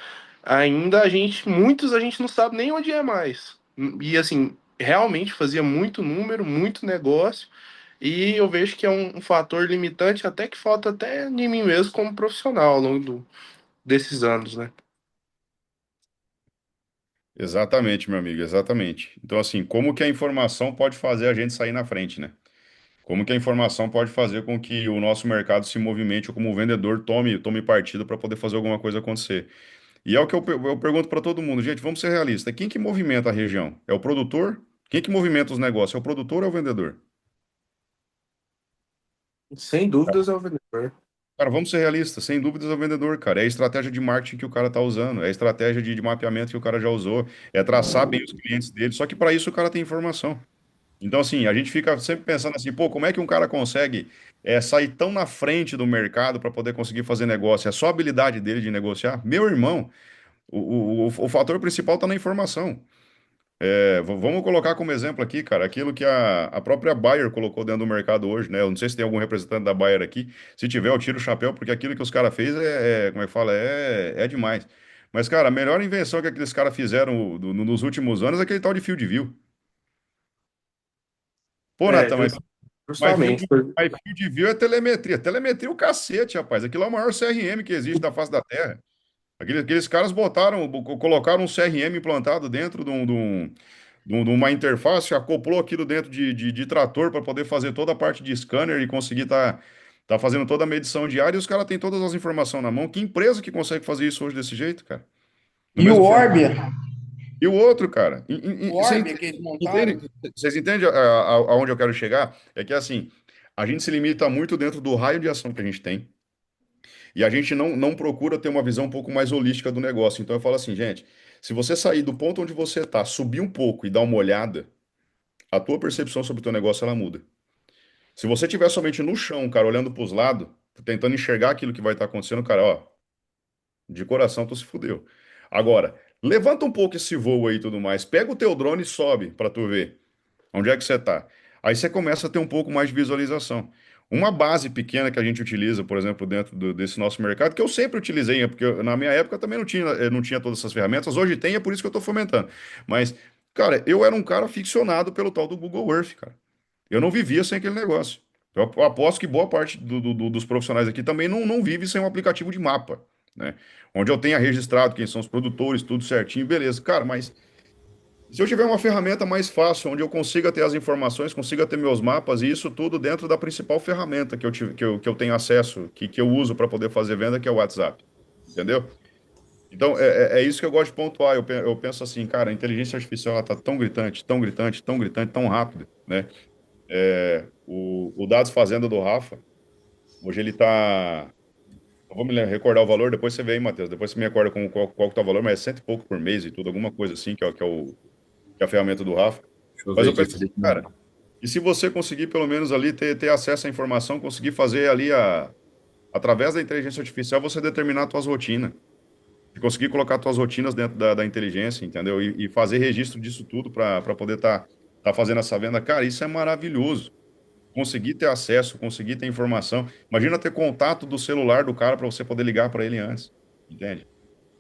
ainda muitos a gente não sabe nem onde é mais. E assim, realmente fazia muito número, muito negócio, e eu vejo que é um fator limitante até que falta até em mim mesmo como profissional ao longo desses anos, né? Exatamente, meu amigo, exatamente. Então, assim, como que a informação pode fazer a gente sair na frente, né? Como que a informação pode fazer com que o nosso mercado se movimente ou como o vendedor tome partido para poder fazer alguma coisa acontecer? E é o que eu pergunto para todo mundo, gente, vamos ser realistas. Quem que movimenta a região? É o produtor? Quem que movimenta os negócios? É o produtor ou é o vendedor? Sem dúvidas é o vendedor. Cara, vamos ser realistas, sem dúvidas é o vendedor, cara. É a estratégia de marketing que o cara tá usando, é a estratégia de mapeamento que o cara já usou, é traçar bem os clientes dele. Só que para isso o cara tem informação. Então, assim, a gente fica sempre pensando assim, pô, como é que um cara consegue sair tão na frente do mercado para poder conseguir fazer negócio? É só a habilidade dele de negociar? Meu irmão, o fator principal está na informação. Vamos colocar como exemplo aqui, cara, aquilo que a própria Bayer colocou dentro do mercado hoje, né? Eu não sei se tem algum representante da Bayer aqui. Se tiver, eu tiro o chapéu, porque aquilo que os caras fez como é que fala? É demais. Mas, cara, a melhor invenção que aqueles caras fizeram nos últimos anos é aquele tal de Field View. Pô, É, Natan, mas justamente. Field View é telemetria. Telemetria é o cacete, rapaz. Aquilo é o maior CRM que existe da face da Terra. Aqueles caras colocaram um CRM implantado dentro de uma interface, acoplou aquilo dentro de trator para poder fazer toda a parte de scanner e conseguir tá fazendo toda a medição diária, e os caras têm todas as informações na mão. Que empresa que consegue fazer isso hoje desse jeito, cara? No E o mesmo formato. Orbia? E o outro, cara, O vocês Orbia que eles montaram? entendem, vocês entendem aonde eu quero chegar? É que assim, a gente se limita muito dentro do raio de ação que a gente tem. E a gente não procura ter uma visão um pouco mais holística do negócio. Então eu falo assim, gente, se você sair do ponto onde você está, subir um pouco e dar uma olhada, a tua percepção sobre o teu negócio ela muda. Se você estiver somente no chão, cara, olhando para os lados, tentando enxergar aquilo que vai estar acontecendo, cara, ó, de coração tu se fudeu. Agora, levanta um pouco esse voo aí e tudo mais, pega o teu drone e sobe para tu ver. Onde é que você está? Aí você começa a ter um pouco mais de visualização. Uma base pequena que a gente utiliza, por exemplo, dentro desse nosso mercado, que eu sempre utilizei, porque na minha época também não tinha todas essas ferramentas, hoje tem, é por isso que eu estou fomentando. Mas, cara, eu era um cara ficcionado pelo tal do Google Earth, cara. Eu não vivia sem aquele negócio. Eu aposto que boa parte dos profissionais aqui também não vive sem um aplicativo de mapa, né? Onde eu tenha registrado quem são os produtores, tudo certinho, beleza. Cara, mas se eu tiver uma ferramenta mais fácil, onde eu consiga ter as informações, consiga ter meus mapas, e isso tudo dentro da principal ferramenta que eu tenho acesso, que eu uso para poder fazer venda, que é o WhatsApp. Entendeu? Então, é isso que eu gosto de pontuar. Eu penso assim, cara, a inteligência artificial está tão gritante, tão gritante, tão gritante, tão rápida, né? O Dados Fazenda do Rafa, hoje ele está. Não vou me recordar o valor, depois você vê aí, Matheus. Depois você me recorda qual que tá o valor, mas é cento e pouco por mês e tudo, alguma coisa assim, que é a ferramenta do Rafa. Deixa eu Mas ver eu aqui, penso, fazer aqui. cara, e se você conseguir pelo menos ali ter acesso à informação, conseguir fazer ali através da inteligência artificial, você determinar as tuas rotinas. E conseguir colocar as tuas rotinas dentro da inteligência, entendeu? E fazer registro disso tudo para poder tá fazendo essa venda. Cara, isso é maravilhoso. Conseguir ter acesso, conseguir ter informação. Imagina ter contato do celular do cara para você poder ligar para ele antes, entende?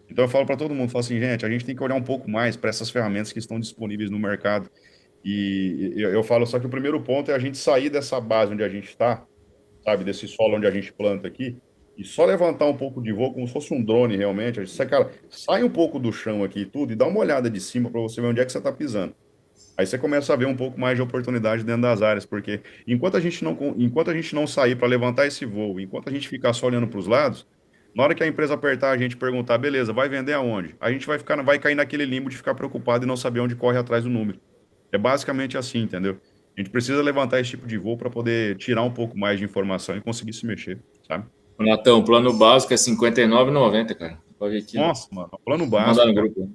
Então eu falo para todo mundo, falo assim, gente, a gente tem que olhar um pouco mais para essas ferramentas que estão disponíveis no mercado. E eu falo só que o primeiro ponto é a gente sair dessa base onde a gente está, sabe, desse solo onde a gente planta aqui, e só levantar um pouco de voo, como se fosse um drone realmente. A gente, cara, sai um pouco do chão aqui e tudo, e dá uma olhada de cima para você ver onde é que você está pisando. Aí você começa a ver um pouco mais de oportunidade dentro das áreas, porque enquanto a gente não sair para levantar esse voo, enquanto a gente ficar só olhando para os lados, na hora que a empresa apertar a gente e perguntar, beleza, vai vender aonde? A gente vai cair naquele limbo de ficar preocupado e não saber onde corre atrás do número. É basicamente assim, entendeu? A gente precisa levantar esse tipo de voo para poder tirar um pouco mais de informação e conseguir se mexer, sabe? Natão, o plano básico é R$ 59,90, cara. Pode ver aqui. Nossa, mano, plano Vou mandar básico, no cara. grupo.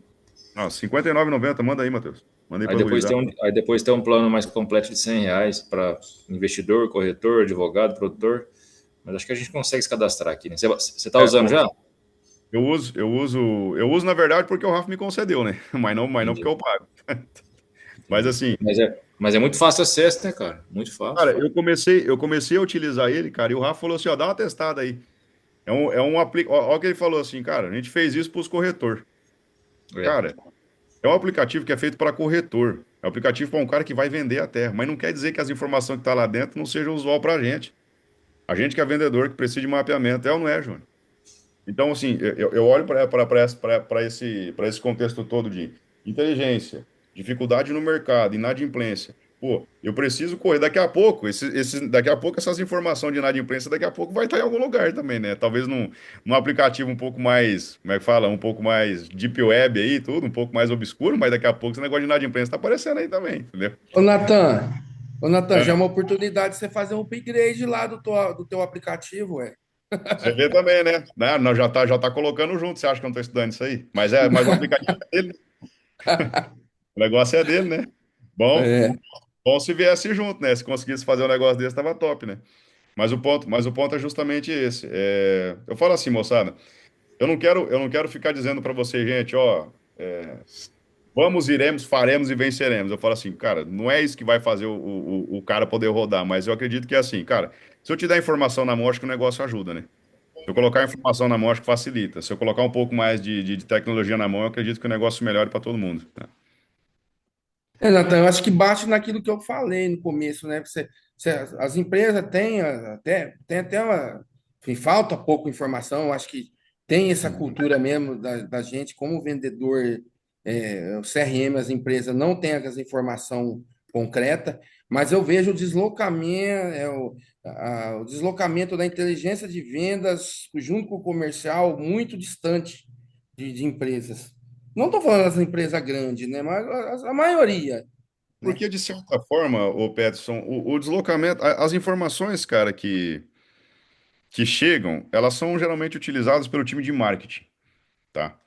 Nossa, R$ 59,90, manda aí, Matheus. Manda aí Aí para depois gurizada. tem um plano mais completo de R$ 100 para investidor, corretor, advogado, produtor. Mas acho que a gente consegue se cadastrar aqui, né? Você está usando já? Eu uso, na verdade, porque o Rafa me concedeu, né? Mas não porque Entendi. eu pago. Mas assim, Mas é muito fácil acesso, né, cara? Muito fácil. cara, eu comecei a utilizar ele, cara, e o Rafa falou assim, ó, dá uma testada aí. Ó, o que ele falou assim, cara, a gente fez isso para os corretores. É. Cara, é um aplicativo que é feito para corretor. É um aplicativo para um cara que vai vender a terra. Mas não quer dizer que as informações que estão lá dentro não sejam usual para a gente. A gente que é vendedor, que precisa de mapeamento, é ou não é, Júnior? Então, assim, eu olho para esse contexto todo de inteligência, dificuldade no mercado, inadimplência. Pô, eu preciso correr. Daqui a pouco essas informações de inadimplência, daqui a pouco vai estar em algum lugar também, né? Talvez num aplicativo um pouco mais, como é que fala? Um pouco mais deep web aí, tudo, um pouco mais obscuro, mas daqui a pouco esse negócio de inadimplência está aparecendo aí também, entendeu? Ô, Natan, já é É, uma oportunidade de você fazer um upgrade lá do teu aplicativo, ué. você vê também, né? Nós já tá colocando junto, você acha que eu não estou estudando isso aí? Mas o aplicativo é dele, o negócio é dele, né? Bom, É. bom se viesse junto, né? Se conseguisse fazer um negócio desse, tava top, né? Mas o ponto é justamente esse. Eu falo assim, moçada, eu não quero ficar dizendo para você, gente, ó, vamos, iremos, faremos e venceremos. Eu falo assim, cara, não é isso que vai fazer o cara poder rodar, mas eu acredito que é assim, cara, se eu te der informação na mão, acho que o negócio ajuda, né? Se eu colocar informação na mão, acho que facilita. Se eu colocar um pouco mais de tecnologia na mão, eu acredito que o negócio melhore para todo mundo, né? Natan, eu acho que bate naquilo que eu falei no começo, né? As empresas têm até uma, enfim, falta pouco informação. Eu acho que tem essa cultura mesmo da gente como vendedor o CRM, as empresas não têm essa informação concreta, mas eu vejo o deslocamento da inteligência de vendas junto com o comercial muito distante de empresas. Não estou falando das empresas grandes, né? Mas a maioria, né? Porque, de certa forma, o Peterson, o deslocamento, as informações, cara, que chegam, elas são geralmente utilizadas pelo time de marketing, tá?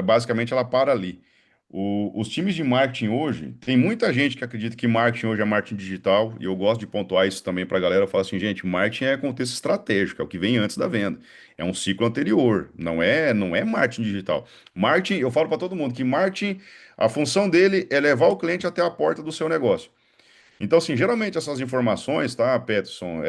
Basicamente, ela para ali. Os times de marketing hoje, tem muita gente que acredita que marketing hoje é marketing digital, e eu gosto de pontuar isso também para a galera. Eu falo assim, gente, marketing é contexto estratégico, é o que vem antes da venda. É um ciclo anterior, não é marketing digital. Marketing, eu falo para todo mundo que marketing, a função dele é levar o cliente até a porta do seu negócio. Então, assim, geralmente essas informações, tá, Peterson,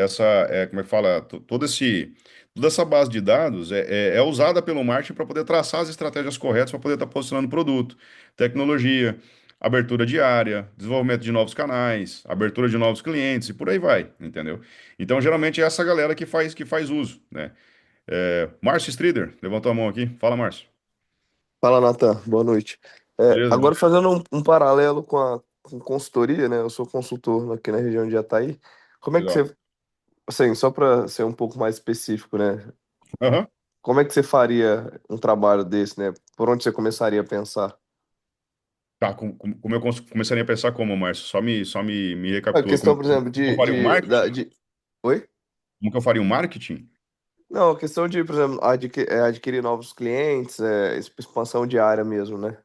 como é que fala, toda essa base de dados é usada pelo marketing para poder traçar as estratégias corretas para poder estar posicionando o produto, tecnologia, abertura de área, desenvolvimento de novos canais, abertura de novos clientes e por aí vai, entendeu? Então, geralmente é essa galera que faz uso, né? Márcio Strider, levantou a mão aqui. Fala, Márcio. Fala, Natan. Boa noite. Beleza, Agora, mano? fazendo um paralelo com consultoria, né? Eu sou consultor aqui na região de Jataí. Como é que Legal. você, assim, só para ser um pouco mais específico, né? Aham. Como é que você faria um trabalho desse, né? Por onde você começaria a pensar? Tá, como eu começaria a pensar como, Márcio? Só me A recapitula questão, como por exemplo, eu faria o marketing? Oi? Como que eu faria o marketing? Não, a questão de, por exemplo, adquirir novos clientes, expansão de área mesmo, né?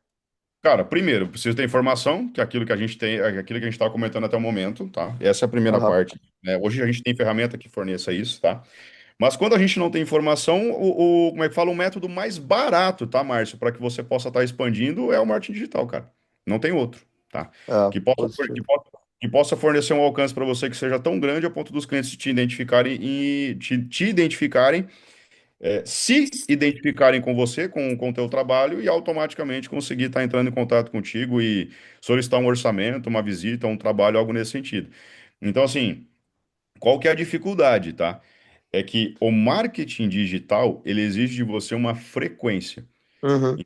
Cara, primeiro, preciso ter informação, que é aquilo que a gente tem, é aquilo que a gente está comentando até o momento, tá? Essa é a primeira Aham. parte, né? Hoje a gente tem ferramenta que forneça isso, tá? Mas quando a gente não tem informação, como é que fala, o método mais barato, tá, Márcio, para que você possa estar expandindo é o marketing digital, cara. Não tem outro, tá? Ah, Que possa, que positivo. possa, que possa fornecer um alcance para você que seja tão grande a ponto dos clientes te identificarem e te identificarem, se identificarem com você, com o teu trabalho e automaticamente conseguir estar entrando em contato contigo e solicitar um orçamento, uma visita, um trabalho, algo nesse sentido. Então, assim, qual que é a dificuldade, tá? É que o marketing digital, ele exige de você uma frequência. Uhum,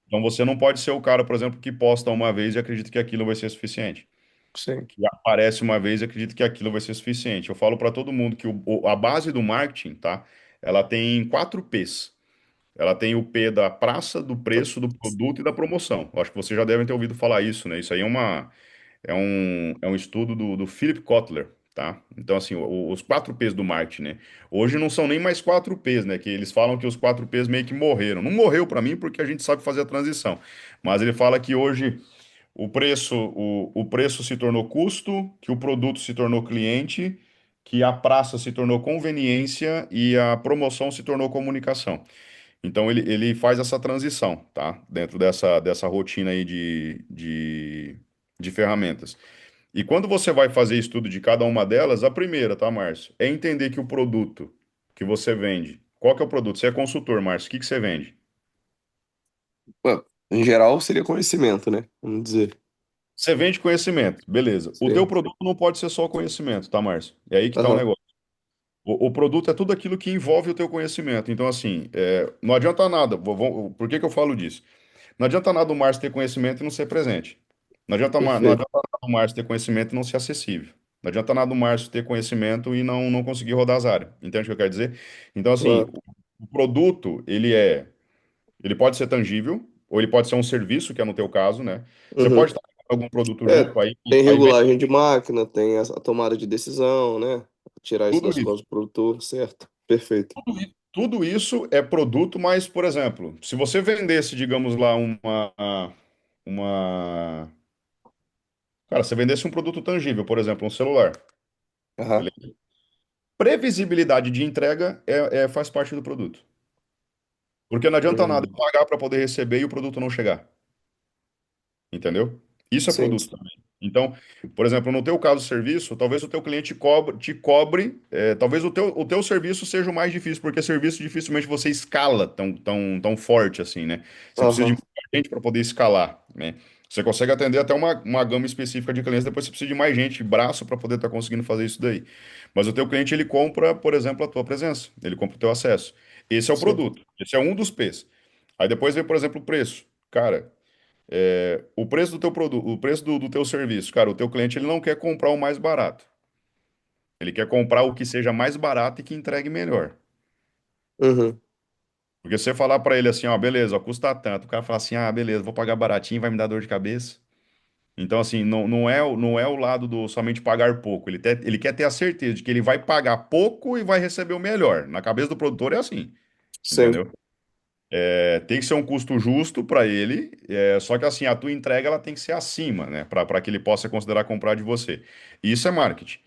Então, você não pode ser o cara, por exemplo, que posta uma vez e acredita que aquilo vai ser suficiente. sim. Que aparece uma vez e acredita que aquilo vai ser suficiente. Eu falo para todo mundo que a base do marketing, tá? Ela tem 4 P's. Ela tem o P da praça, do preço, do produto e da promoção. Eu acho que vocês já devem ter ouvido falar isso, né? Isso aí é um estudo do Philip Kotler, tá? Então, assim, os 4 P's do marketing, né? Hoje não são nem mais 4 P's, né? Que eles falam que os 4 P's meio que morreram. Não morreu para mim porque a gente sabe fazer a transição. Mas ele fala que hoje o preço se tornou custo, que o produto se tornou cliente, que a praça se tornou conveniência e a promoção se tornou comunicação. Então ele faz essa transição, tá? Dentro dessa rotina aí de ferramentas. E quando você vai fazer estudo de cada uma delas, a primeira, tá, Márcio? É entender que o produto que você vende. Qual que é o produto? Você é consultor, Márcio. O que que você vende? Bom, em geral, seria conhecimento, né? Vamos dizer. Você vende conhecimento, beleza. O teu Sim. produto não pode ser só conhecimento, tá, Márcio? É aí que tá o Aham, negócio. O produto é tudo aquilo que envolve o teu conhecimento. Então, assim, não adianta nada. Por que que eu falo disso? Não adianta nada o Márcio ter conhecimento e não ser presente. Não perfeito. adianta nada o Márcio ter conhecimento e não ser acessível. Não adianta nada o Márcio ter conhecimento e não conseguir rodar as áreas. Entende o que eu quero dizer? Então, assim, Claro. o produto, ele pode ser tangível, ou ele pode ser um serviço, que é no teu caso, né? Você Uhum. pode estar com algum produto É, junto, tem aí vem regulagem de máquina, tem a tomada de decisão, né? Tirar isso tudo das isso. costas do produtor, certo? Perfeito. Tudo isso é produto, mas, por exemplo, se você vendesse, digamos lá, uma... Cara, você vendesse um produto tangível, por exemplo, um celular. Aham, Previsibilidade de entrega faz parte do produto. Porque não adianta nada eu uhum. pagar para poder receber e o produto não chegar. Entendeu? Isso é Sim. produto também. Então, por exemplo, no teu caso, serviço, talvez o teu cliente te cobre, talvez o teu serviço seja o mais difícil, porque serviço dificilmente você escala tão forte assim, né? Você precisa de Aham, muita gente para poder escalar, né? Você consegue atender até uma gama específica de clientes, depois você precisa de mais gente, braço, para poder estar conseguindo fazer isso daí. Mas o teu cliente, ele compra, por exemplo, a tua presença, ele compra o teu acesso. Esse é o sim. produto, esse é um dos P's. Aí depois vem, por exemplo, o preço. Cara, O preço do teu produto, o preço do teu serviço, cara, o teu cliente ele não quer comprar o mais barato. Ele quer comprar o que seja mais barato e que entregue melhor. Uhum. Porque se você falar para ele assim, ó, beleza, ó, custa tanto, o cara fala assim, ah, beleza, vou pagar baratinho, vai me dar dor de cabeça. Então, assim, não é o lado do somente pagar pouco. Ele quer ter a certeza de que ele vai pagar pouco e vai receber o melhor. Na cabeça do produtor é assim, Sim. entendeu? Tem que ser um custo justo para ele, só que assim, a tua entrega ela tem que ser acima, né? Para que ele possa considerar comprar de você. Isso é marketing.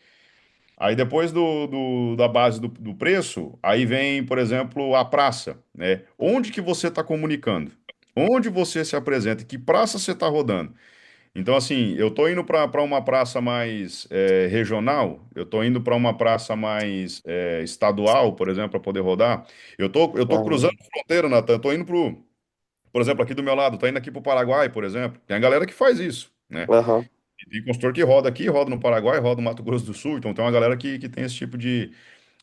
Aí depois da base do preço, aí vem, por exemplo, a praça, né? Onde que você está comunicando? Onde você se apresenta? Que praça você está rodando? Então, assim, eu tô indo para uma praça mais regional, eu tô indo para uma praça mais estadual, por exemplo, para poder rodar. Eu tô cruzando Aham. a fronteira, Natan. Eu tô indo por exemplo, aqui do meu lado, tô indo aqui pro Paraguai, por exemplo. Tem a galera que faz isso, né? Aham. E tem consultor que roda aqui, roda no Paraguai, roda no Mato Grosso do Sul. Então tem uma galera que tem esse tipo de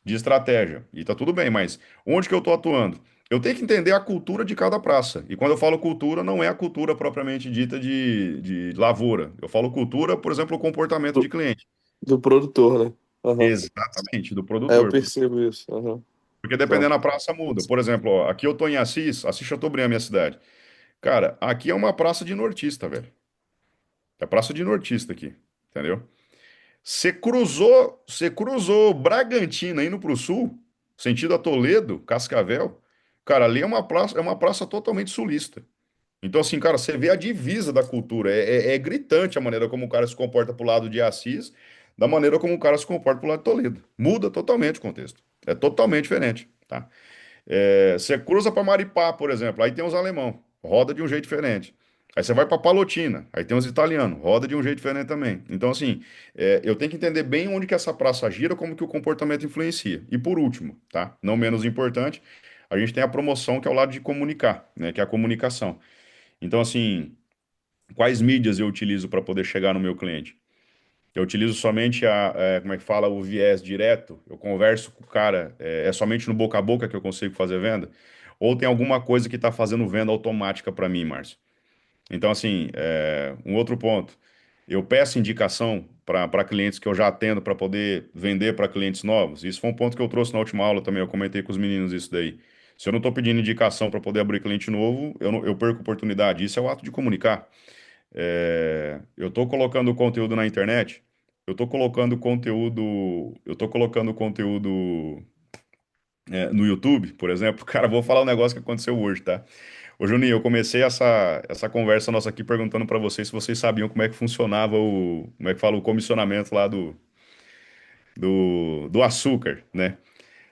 estratégia. E tá tudo bem, mas onde que eu tô atuando? Eu tenho que entender a cultura de cada praça. E quando eu falo cultura, não é a cultura propriamente dita de lavoura. Eu falo cultura, por exemplo, o comportamento de Do, cliente. do produtor, né? Aham. Exatamente, do Eu produtor. percebo isso. Aham. Porque Tá. dependendo da praça muda. Por exemplo, ó, aqui eu tô em Assis Chateaubriand, é a minha cidade. Cara, aqui é uma praça de nortista, velho. É praça de nortista aqui, entendeu? Você cruzou Bragantina indo para o sul, sentido a Toledo, Cascavel. Cara, ali é uma praça totalmente sulista. Então, assim, cara, você vê a divisa da cultura. É gritante a maneira como o cara se comporta pro lado de Assis, da maneira como o cara se comporta pro lado de Toledo. Muda totalmente o contexto. É totalmente diferente, tá? Você cruza para Maripá, por exemplo, aí tem os alemão, roda de um jeito diferente. Aí você vai para Palotina, aí tem os italianos, roda de um jeito diferente também. Então, assim, eu tenho que entender bem onde que essa praça gira, como que o comportamento influencia. E por último, tá? Não menos importante, a gente tem a promoção, que é o lado de comunicar, né? Que é a comunicação. Então, assim, quais mídias eu utilizo para poder chegar no meu cliente? Eu utilizo somente como é que fala, o viés direto. Eu converso com o cara, é somente no boca a boca que eu consigo fazer venda? Ou tem alguma coisa que está fazendo venda automática para mim, Márcio? Então, assim, um outro ponto. Eu peço indicação para clientes que eu já atendo para poder vender para clientes novos. Isso foi um ponto que eu trouxe na última aula também. Eu comentei com os meninos isso daí. Se eu não estou pedindo indicação para poder abrir cliente novo, eu perco oportunidade. Isso é o ato de comunicar. Eu estou colocando conteúdo na internet, eu tô colocando conteúdo no YouTube, por exemplo. Cara, vou falar um negócio que aconteceu hoje, tá? Ô, Juninho, eu comecei essa conversa nossa aqui perguntando para vocês se vocês sabiam como é que funcionava como é que fala, o comissionamento lá do açúcar, né?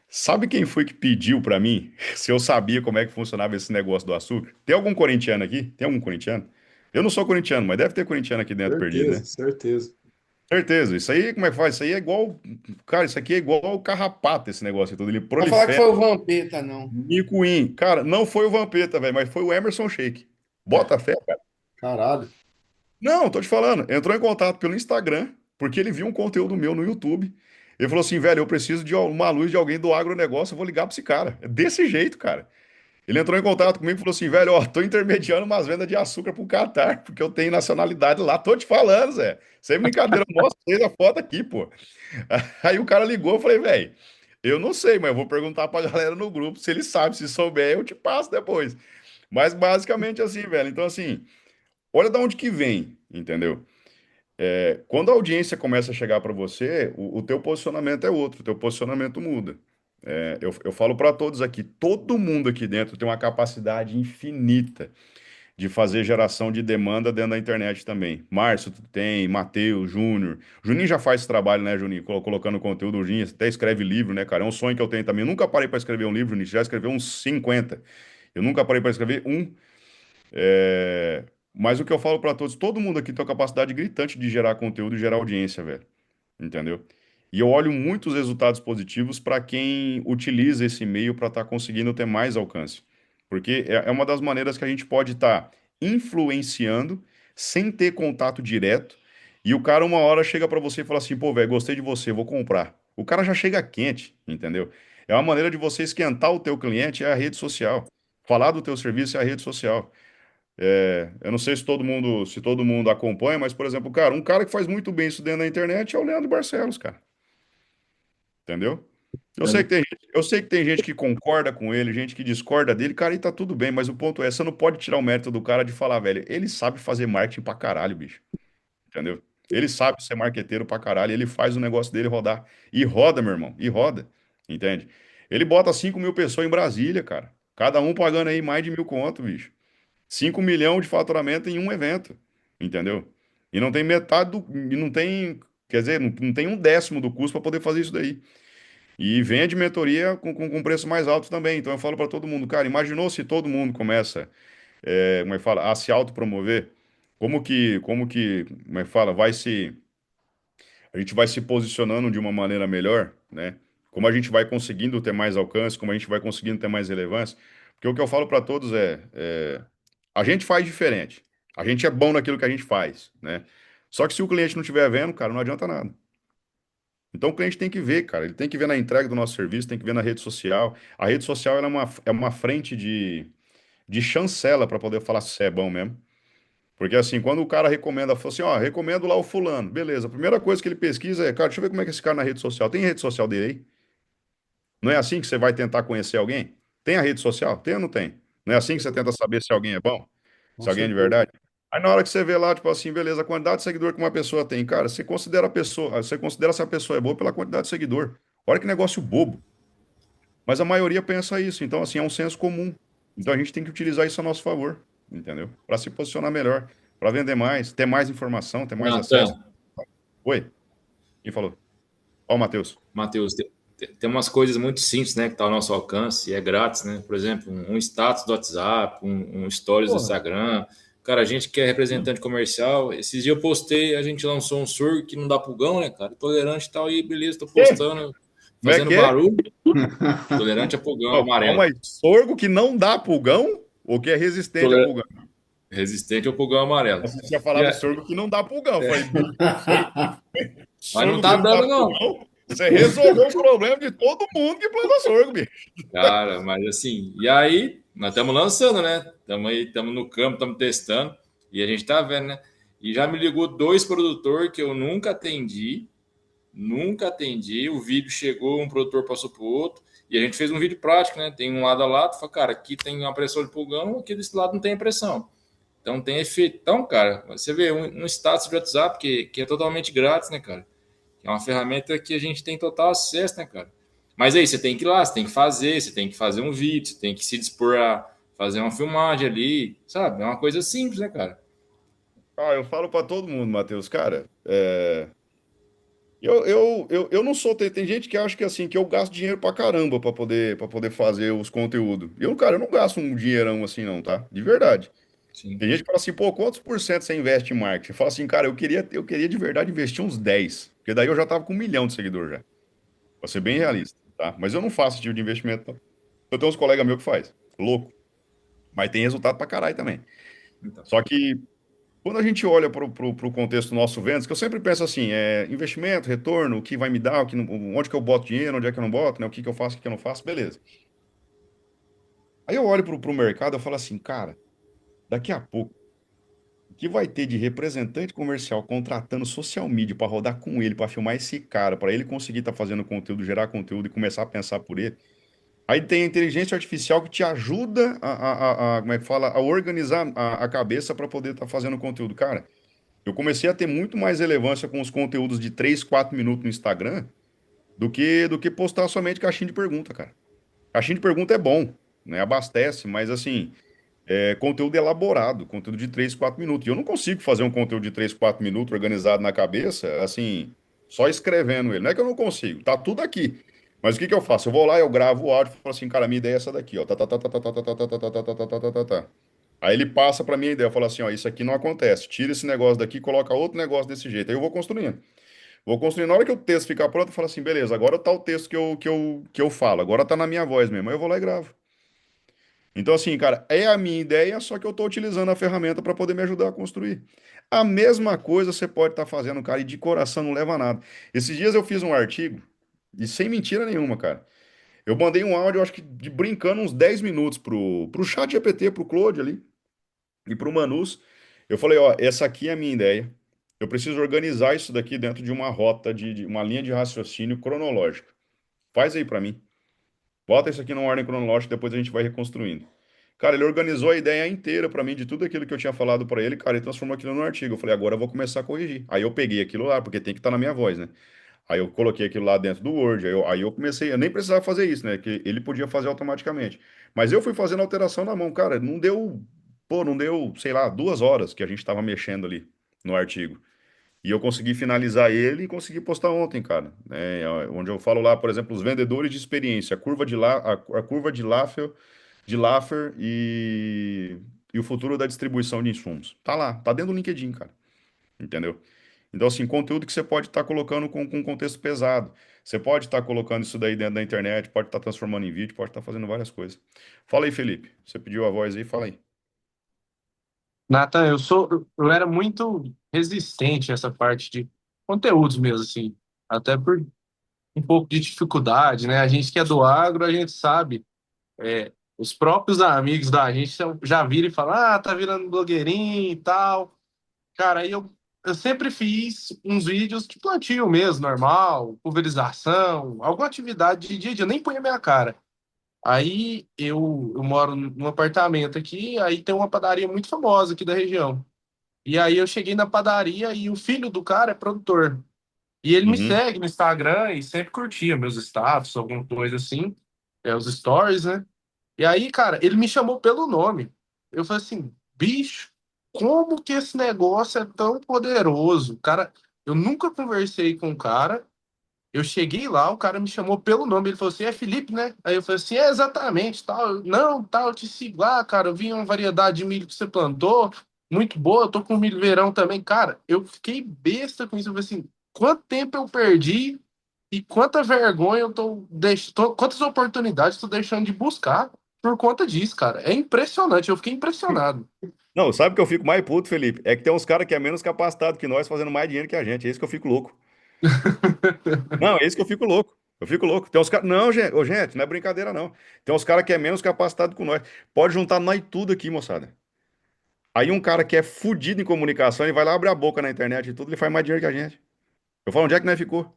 Sabe quem foi que pediu para mim se eu sabia como é que funcionava esse negócio do açúcar? Tem algum corintiano aqui? Tem algum corintiano? Eu não sou corintiano, mas deve ter corintiano aqui dentro perdido, Certeza, né? certeza. Certeza. Isso aí, como é que faz? Isso aí é igual. Cara, isso aqui é igual o carrapato, esse negócio e tudo. Ele Vai falar que prolifera. foi o Vampeta, não. Nicoim. Cara, não foi o Vampeta, velho, mas foi o Emerson Sheik. Bota fé, cara. Caralho. Não, tô te falando. Entrou em contato pelo Instagram, porque ele viu um conteúdo meu no YouTube. Ele falou assim, velho, eu preciso de uma luz de alguém do agronegócio, eu vou ligar pra esse cara. É desse jeito, cara. Ele entrou em contato comigo e falou assim, velho, ó, tô intermediando umas vendas de açúcar pro Catar, porque eu tenho nacionalidade lá. Tô te falando, Zé. Sem brincadeira, eu mostro pra vocês a foto aqui, pô. Aí o cara ligou, eu falei, velho, eu não sei, mas eu vou perguntar pra galera no grupo se ele sabe, se souber, eu te passo depois. Mas basicamente assim, velho. Então, assim, olha de onde que vem, entendeu? Quando a audiência começa a chegar para você, o teu posicionamento é outro, o teu posicionamento muda. Eu falo para todos aqui, todo mundo aqui dentro tem uma capacidade infinita de fazer geração de demanda dentro da internet também. Márcio, tu tem, Matheus, Júnior. Juninho já faz esse trabalho, né, Juninho? Colocando conteúdo, o Juninho até escreve livro, né, cara? É um sonho que eu tenho também. Eu nunca parei para escrever um livro, Juninho. Já escreveu uns 50. Eu nunca parei para escrever um. Mas o que eu falo para todos, todo mundo aqui tem uma capacidade gritante de gerar conteúdo e gerar audiência, velho. Entendeu? E eu olho muitos resultados positivos para quem utiliza esse meio para estar conseguindo ter mais alcance. Porque é uma das maneiras que a gente pode estar influenciando sem ter contato direto. E o cara, uma hora, chega para você e fala assim: pô, velho, gostei de você, vou comprar. O cara já chega quente, entendeu? É uma maneira de você esquentar o teu cliente, é a rede social. Falar do teu serviço é a rede social. Eu não sei se todo mundo acompanha, mas, por exemplo, cara, um cara que faz muito bem isso dentro da internet é o Leandro Barcelos, cara. Entendeu? Eu sei que tem gente que concorda com ele, gente que discorda dele, cara, e tá tudo bem, mas o ponto é, você não pode tirar o mérito do cara de falar, velho, ele sabe fazer marketing pra caralho, bicho. Entendeu? Ele sabe ser marqueteiro pra caralho, ele faz o negócio dele rodar. E roda, meu irmão, e roda. Entende? Ele bota 5 mil pessoas em Brasília, cara. Cada um pagando aí mais de 1.000 conto, bicho. 5 milhões de faturamento em um evento. Entendeu? E não tem metade do. E não tem. Quer dizer, não tem um décimo do custo para poder fazer isso daí. E vende mentoria com preço mais alto também. Então eu falo para todo mundo, cara, imaginou se todo mundo começa, como é que fala, a se autopromover? Como é que fala, a gente vai se posicionando de uma maneira melhor, né? Como a gente vai conseguindo ter mais alcance, como a gente vai conseguindo ter mais relevância. Porque o que eu falo para todos a gente faz diferente. A gente é bom naquilo que a gente faz, né? Só que se o cliente não estiver vendo, cara, não adianta nada. Então o cliente tem que ver, cara. Ele tem que ver na entrega do nosso serviço, tem que ver na rede social. A rede social ela é uma frente de chancela para poder falar se você é bom mesmo. Porque assim, quando o cara recomenda, fala assim, ó, recomendo lá o fulano. Beleza, a primeira coisa que ele pesquisa é, cara, deixa eu ver como é que é esse cara na rede social. Tem rede social dele aí? Não é assim que você vai tentar conhecer alguém? Tem a rede social? Tem ou não tem? Não é assim que você tenta saber se alguém é bom? Com Se alguém é de certeza. verdade? Aí na hora que você vê lá, tipo assim, beleza, a quantidade de seguidor que uma pessoa tem, cara, você considera se a pessoa é boa pela quantidade de seguidor. Olha que negócio bobo. Mas a maioria pensa isso, então assim, é um senso comum. Então a gente tem que utilizar isso a nosso favor, entendeu? Para se posicionar melhor, para vender mais, ter mais informação, ter mais acesso. Natan, Oi, quem falou? Ó, o Matheus. Matheus, tem umas coisas muito simples, né, que tá ao nosso alcance e é grátis, né? Por exemplo, um status do WhatsApp, um stories do Porra, Instagram. Cara, a gente que é representante comercial, esses dias eu postei, a gente lançou um surg que não dá pulgão, né, cara? Tolerante e tal, e beleza, tô Quê? postando, Como é fazendo que é? barulho, tolerante a pulgão Não, amarelo. calma aí. Sorgo que não dá pulgão ou que é resistente a Toler- pulgão? Resistente ao pulgão amarelo. Você tinha E falado é- sorgo que não dá pulgão. Eu falei, bicho, sorgo, mas não sorgo que tá não dá dando, não. pulgão? Você resolveu o problema de todo mundo que planta sorgo, bicho. Cara, mas assim, e aí, nós estamos lançando, né? Estamos aí, estamos no campo, estamos testando, e a gente tá vendo, né? E já me ligou dois produtores que eu nunca atendi. O vídeo chegou, um produtor passou pro outro, e a gente fez um vídeo prático, né? Tem um lado a lado, fala, cara, aqui tem uma pressão de pulgão, aqui desse lado não tem pressão. Então tem efeito. Então, cara, você vê um status de WhatsApp que é totalmente grátis, né, cara? Que é uma ferramenta que a gente tem total acesso, né, cara? Mas aí você tem que ir lá, você tem que fazer um vídeo, você tem que se dispor a fazer uma filmagem ali, sabe? É uma coisa simples, né, cara? Eu falo pra todo mundo, Matheus, cara, eu não sou. Tem gente que acha que assim, que eu gasto dinheiro pra caramba pra poder fazer os conteúdos. Cara, eu não gasto um dinheirão assim, não, tá? De verdade. Sim. Tem gente que fala assim, pô, quantos por cento você investe em marketing? Eu falo assim, cara, eu queria de verdade investir uns 10 porque daí eu já tava com 1 milhão de seguidores já. Pra ser bem realista, tá? Mas eu não faço esse tipo de investimento, não. Eu tenho uns colegas meus que faz, louco, mas tem resultado pra caralho também. Então, Só que quando a gente olha pro contexto do nosso vendas, que eu sempre penso assim, investimento, retorno, o que vai me dar, onde que eu boto dinheiro, onde é que eu não boto, né? O que que eu faço, o que que eu não faço, beleza. Aí eu olho pro mercado e falo assim, cara, daqui a pouco, o que vai ter de representante comercial contratando social media para rodar com ele, para filmar esse cara, para ele conseguir estar fazendo conteúdo, gerar conteúdo e começar a pensar por ele. Aí tem a inteligência artificial que te ajuda como é que fala, a organizar a cabeça para poder estar fazendo conteúdo. Cara, eu comecei a ter muito mais relevância com os conteúdos de 3 4 minutos no Instagram do que postar somente caixinha de pergunta, cara. Caixinha de pergunta é bom, né? Abastece, mas assim, conteúdo elaborado, conteúdo de 3 4 minutos. E eu não consigo fazer um conteúdo de 3 4 minutos organizado na cabeça, assim, só escrevendo ele. Não é que eu não consigo, tá tudo aqui. Mas o que que eu faço? Eu vou lá, eu gravo o áudio e falo assim, cara, a minha ideia é essa daqui, ó. Tá, tá, tá, tá, tá, tá, tá, tá, tá, tá, tá, tá, tá, tá, tá, tá, tá. Aí ele passa para mim a ideia, eu falo assim, ó, isso aqui não acontece. Tira esse negócio daqui, coloca outro negócio desse jeito. Aí eu vou construindo. Vou construindo. Na hora que o texto ficar pronto, eu falo assim, beleza, agora tá o texto que eu falo, agora tá na minha voz mesmo. Aí eu vou lá e gravo. Então, assim, cara, é a minha ideia, só que eu tô utilizando a ferramenta para poder me ajudar a construir. A mesma coisa você pode estar fazendo, cara, e de coração não leva a nada. Esses dias eu fiz um artigo, e sem mentira nenhuma, cara. Eu mandei um áudio, acho que de brincando, uns 10 minutos pro chat GPT, pro Claude ali. E para o Manus, eu falei, ó, essa aqui é a minha ideia. Eu preciso organizar isso daqui dentro de uma rota, de uma linha de raciocínio cronológica. Faz aí para mim. Bota isso aqui numa ordem cronológica, depois a gente vai reconstruindo. Cara, ele organizou a ideia inteira para mim de tudo aquilo que eu tinha falado para ele, cara, e transformou aquilo num artigo. Eu falei, agora eu vou começar a corrigir. Aí eu peguei aquilo lá, porque tem que estar na minha voz, né? Aí eu coloquei aquilo lá dentro do Word, aí eu comecei, eu nem precisava fazer isso, né? Que ele podia fazer automaticamente. Mas eu fui fazendo alteração na mão, cara, não deu, pô, não deu, sei lá, 2 horas que a gente estava mexendo ali no artigo. E eu consegui finalizar ele e consegui postar ontem, cara. Onde eu falo lá, por exemplo, os vendedores de experiência, a curva de Laffer e o futuro da distribuição de insumos. Tá lá, tá dentro do LinkedIn, cara. Entendeu? Então, assim, conteúdo que você pode estar colocando com contexto pesado. Você pode estar colocando isso daí dentro da internet, pode estar transformando em vídeo, pode estar fazendo várias coisas. Fala aí, Felipe. Você pediu a voz aí, fala aí. Nathan, eu era muito resistente a essa parte de conteúdos mesmo, assim, até por um pouco de dificuldade, né? A gente que é do agro, a gente sabe, os próprios amigos da gente já viram e falam, ah, tá virando blogueirinho e tal. Cara, aí eu sempre fiz uns vídeos de plantio mesmo, normal, pulverização, alguma atividade de dia a dia, eu nem ponho a minha cara. Aí eu moro num apartamento aqui, aí tem uma padaria muito famosa aqui da região. E aí eu cheguei na padaria e o filho do cara é produtor. E ele me Uhum, segue no Instagram e sempre curtia meus status, alguma coisa assim, os stories, né? E aí, cara, ele me chamou pelo nome. Eu falei assim, bicho, como que esse negócio é tão poderoso? Cara, eu nunca conversei com o cara. Eu cheguei lá, o cara me chamou pelo nome. Ele falou assim: é Felipe, né? Aí eu falei assim: é exatamente, tal. Não, tal, eu te sigo lá, cara. Eu vi uma variedade de milho que você plantou, muito boa. Eu tô com milho verão também. Cara, eu fiquei besta com isso. Eu falei assim: quanto tempo eu perdi e quanta vergonha eu quantas oportunidades eu tô deixando de buscar por conta disso, cara. É impressionante. Eu fiquei impressionado. não, sabe o que eu fico mais puto, Felipe? É que tem uns caras que é menos capacitado que nós fazendo mais dinheiro que a gente. É isso que eu fico louco. Não, é isso que eu fico louco. Eu fico louco. Tem uns caras. Não, gente, ô, gente, não é brincadeira, não. Tem uns caras que é menos capacitado que nós. Pode juntar nós tudo aqui, moçada. Aí um cara que é fudido em comunicação, ele vai lá abrir a boca na internet e tudo, ele faz mais dinheiro que a gente. Eu falo, onde é que nós ficou?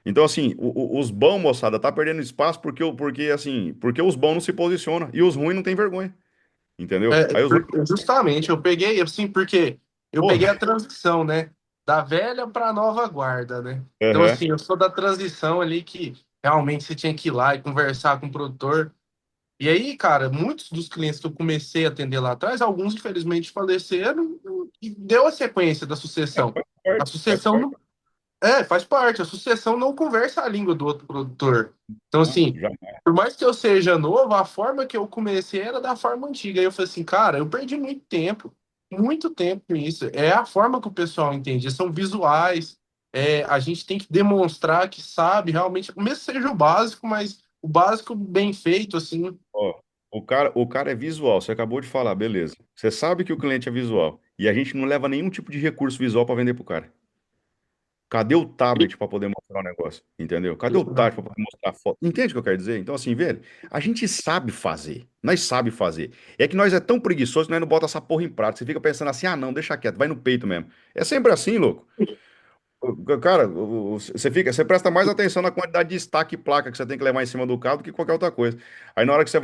Então, assim, os bons, moçada, tá perdendo espaço porque os bons não se posicionam e os ruins não têm vergonha. Entendeu? Aí os ruins. Justamente, eu peguei assim, porque eu Porra. peguei a transição, né? Da velha para a nova guarda, né? Então, Aham. assim, eu sou da transição ali que realmente você tinha que ir lá e conversar com o produtor. E aí, cara, muitos dos clientes que eu comecei a atender lá atrás, alguns infelizmente faleceram e deu a sequência da sucessão. Faz A parte, faz sucessão parte. não, faz parte. A sucessão não conversa a língua do outro produtor. Então, Não, assim, já. por mais que eu seja novo, a forma que eu comecei era da forma antiga. Aí eu falei assim, cara, eu perdi muito tempo com isso. É a forma que o pessoal entende, são visuais. A gente tem que demonstrar que sabe realmente, mesmo que seja o básico, mas o básico bem feito, assim. Ó, o cara é visual, você acabou de falar, beleza. Você sabe que o cliente é visual. E a gente não leva nenhum tipo de recurso visual para vender pro cara. Cadê o tablet para poder mostrar o negócio? Entendeu? Cadê o tablet para poder mostrar a foto? Entende o que eu quero dizer? Então, assim, velho, a gente sabe fazer. Nós sabe fazer. É que nós é tão preguiçoso que nós não bota essa porra em prática. Você fica pensando assim, ah, não, deixa quieto, vai no peito mesmo. É sempre assim, louco. Cara, você presta mais atenção na quantidade de destaque e placa que você tem que levar em cima do carro do que qualquer outra coisa. Aí na hora que você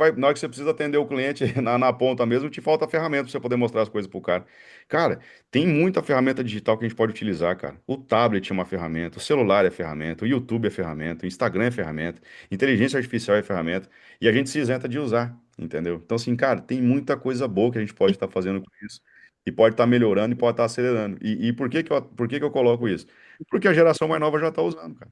precisa atender o cliente na ponta mesmo, te falta ferramenta para você poder mostrar as coisas pro cara. Cara, tem muita ferramenta digital que a gente pode utilizar, cara. O tablet é uma ferramenta, o celular é ferramenta, o YouTube é ferramenta, o Instagram é ferramenta, inteligência artificial é ferramenta, e a gente se isenta de usar, entendeu? Então, assim, cara, tem muita coisa boa que a gente pode estar fazendo com isso. E pode estar melhorando e pode estar acelerando. E por que que eu coloco isso? Porque a geração mais nova já está usando, cara.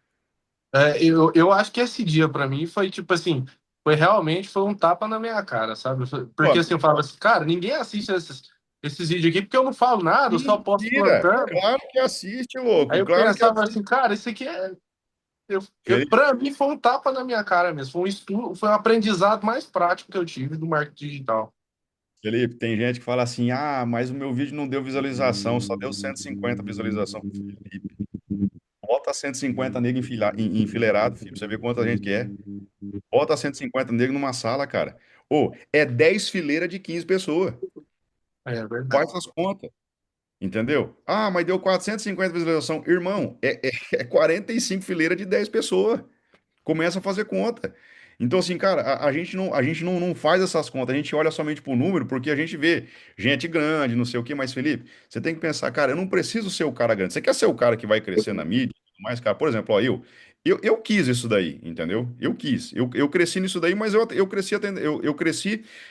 Eu acho que esse dia pra mim foi tipo assim, foi um tapa na minha cara, sabe? Pô, Porque assim, eu falava assim, cara, ninguém assiste esses vídeos aqui porque eu não falo nada, eu só posto mentira! plantando. Claro que assiste, Aí louco. eu Claro que pensava assiste. assim, cara, isso aqui Felipe, pra mim foi um tapa na minha cara mesmo, foi um estudo, foi um aprendizado mais prático que eu tive do marketing digital. Felipe, tem gente que fala assim: ah, mas o meu vídeo não deu visualização, só deu 150 visualização. Felipe, bota 150 nego enfileirado, filho, pra você ver quanta gente que é. Bota 150 nego numa sala, cara. Ô, é 10 fileiras de 15 pessoas. É verdade. Faz as contas. Entendeu? Ah, mas deu 450 visualização. Irmão, é 45 fileiras de 10 pessoas. Começa a fazer conta. Então, assim, cara, a gente não faz essas contas, a gente olha somente pro número, porque a gente vê gente grande, não sei o quê, mas, Felipe, você tem que pensar, cara, eu não preciso ser o cara grande. Você quer ser o cara que vai crescer na mídia, e tudo mais, cara, por exemplo, ó, eu quis isso daí, entendeu? Eu quis. Eu cresci nisso daí, mas eu cresci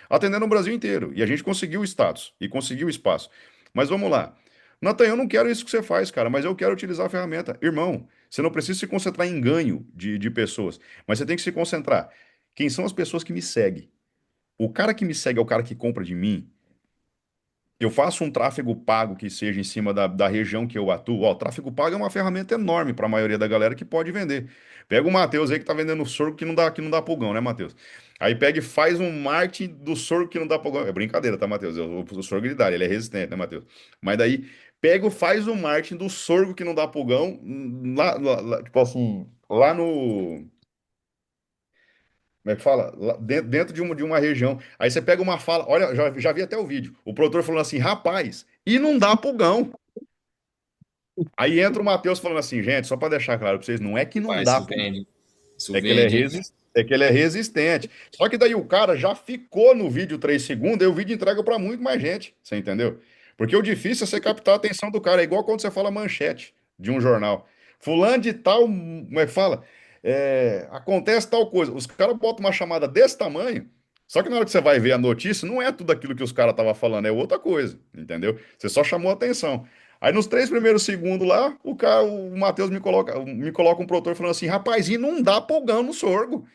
atendendo o Brasil inteiro. E a gente conseguiu o status e conseguiu o espaço. Mas vamos lá. Natan, eu não quero isso que você faz, cara, mas eu quero utilizar a ferramenta. Irmão, você não precisa se concentrar em ganho de pessoas, mas você tem que se concentrar. Quem são as pessoas que me seguem? O cara que me segue é o cara que compra de mim. Eu faço um tráfego pago que seja em cima da região que eu atuo. Ó, o tráfego pago é uma ferramenta enorme para a maioria da galera que pode vender. Pega o Matheus aí que tá vendendo sorgo que não dá pulgão, né, Matheus? Aí pega e faz um marketing do sorgo que não dá pulgão. É brincadeira, tá, Matheus? O sorgo ele dá, ele é resistente, né, Matheus? Mas daí pega, faz o marketing do sorgo que não dá pulgão tipo assim, lá no como é que fala? Lá dentro de uma região. Aí você pega uma fala, olha, já vi até o vídeo. O produtor falando assim, rapaz, e não dá pulgão. Aí entra o Matheus falando assim, gente, só para deixar claro para vocês, não é que não Mas dá isso pulgão, vende. Isso é que ele é, vende, hein? é que ele é resistente. Só que daí o cara já ficou no vídeo 3 segundos, e o vídeo entrega para muito mais gente, você entendeu? Porque o difícil é você captar a atenção do cara, é igual quando você fala manchete de um jornal. Fulano de tal, como é que fala? Acontece tal coisa. Os caras botam uma chamada desse tamanho, só que na hora que você vai ver a notícia, não é tudo aquilo que os caras estavam falando, é outra coisa, entendeu? Você só chamou a atenção. Aí nos 3 primeiros segundos lá, o Matheus me coloca um produtor falando assim, rapaz, e não dá pulgão no sorgo.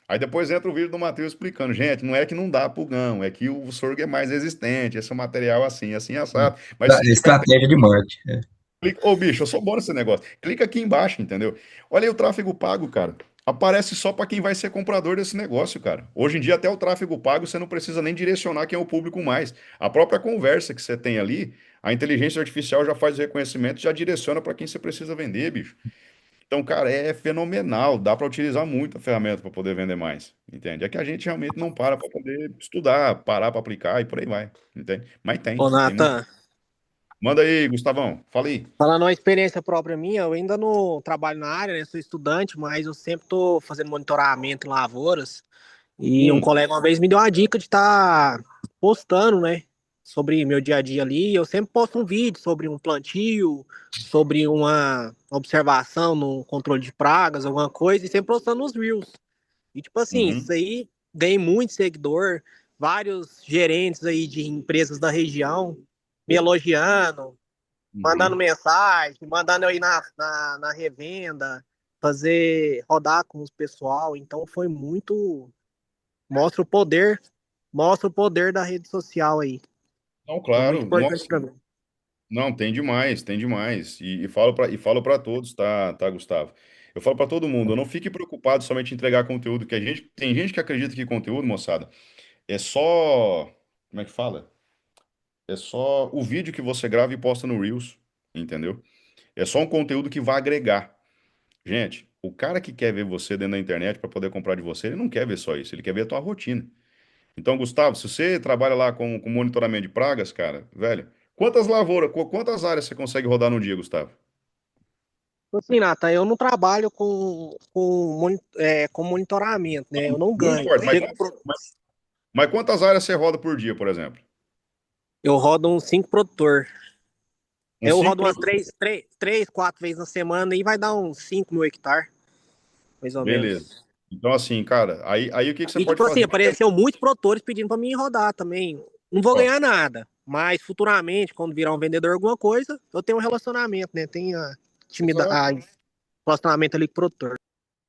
Aí depois entra o vídeo do Matheus explicando, gente, não é que não dá pulgão, é que o sorgo é mais resistente, esse é um material assim, assim, assado. Mas se tiver Estratégia de marketing. Ô, bicho, eu sou bom nesse negócio. Clica aqui embaixo, entendeu? Olha aí o tráfego pago, cara. Aparece só para quem vai ser comprador desse negócio, cara. Hoje em dia, até o tráfego pago, você não precisa nem direcionar quem é o público mais. A própria conversa que você tem ali, a inteligência artificial já faz o reconhecimento, e já direciona para quem você precisa vender, bicho. Então, cara, é fenomenal. Dá para utilizar muito a ferramenta para poder vender mais, entende? É que a gente realmente não para poder estudar, parar para aplicar e por aí vai, entende? Mas Ô, tem muito. Nathan, Manda aí, Gustavão. Fala aí. falando uma experiência própria minha, eu ainda não trabalho na área, né? Sou estudante, mas eu sempre estou fazendo monitoramento em lavouras. E um Hum. colega uma vez me deu uma dica de estar postando, né? Sobre meu dia a dia ali. Eu sempre posto um vídeo sobre um plantio, sobre uma observação no controle de pragas, alguma coisa, e sempre postando nos Reels. E tipo assim, isso Uhum. aí ganhei muito seguidor, vários gerentes aí de empresas da região me elogiando, mandando Uhum. mensagem, mandando eu ir na revenda, fazer rodar com os pessoal. Então foi muito. Mostra o poder, mostra o poder da rede social aí. Não, Foi muito claro. importante Nossa, para mim. não, tem demais, tem demais. E falo para todos, tá, Gustavo? Eu falo para todo mundo, não fique preocupado somente em entregar conteúdo, que tem gente que acredita que conteúdo, moçada, é só, como é que fala? É só o vídeo que você grava e posta no Reels, entendeu? É só um conteúdo que vai agregar. Gente, o cara que quer ver você dentro da internet para poder comprar de você, ele não quer ver só isso, ele quer ver a tua rotina. Então, Gustavo, se você trabalha lá com monitoramento de pragas, cara, velho, quantas lavouras, quantas áreas você consegue rodar num dia, Gustavo? Assim, Nata, eu não trabalho com monitoramento, né? Eu não Não ganho. importa, mas quantas áreas você roda por dia, por exemplo? Eu rodo uns 5 produtor. Uns Eu cinco rodo umas produtos. 4 vezes na semana e vai dar uns 5 mil hectares, mais ou Beleza. menos. Então, assim, cara, aí o que que você E pode tipo assim, fazer? apareceu muitos produtores pedindo para mim rodar também. Não vou Ó, ganhar nada, mas futuramente, quando virar um vendedor alguma coisa, eu tenho um relacionamento, né? Tenho a exato. intimidade, relacionamento ali com o produtor.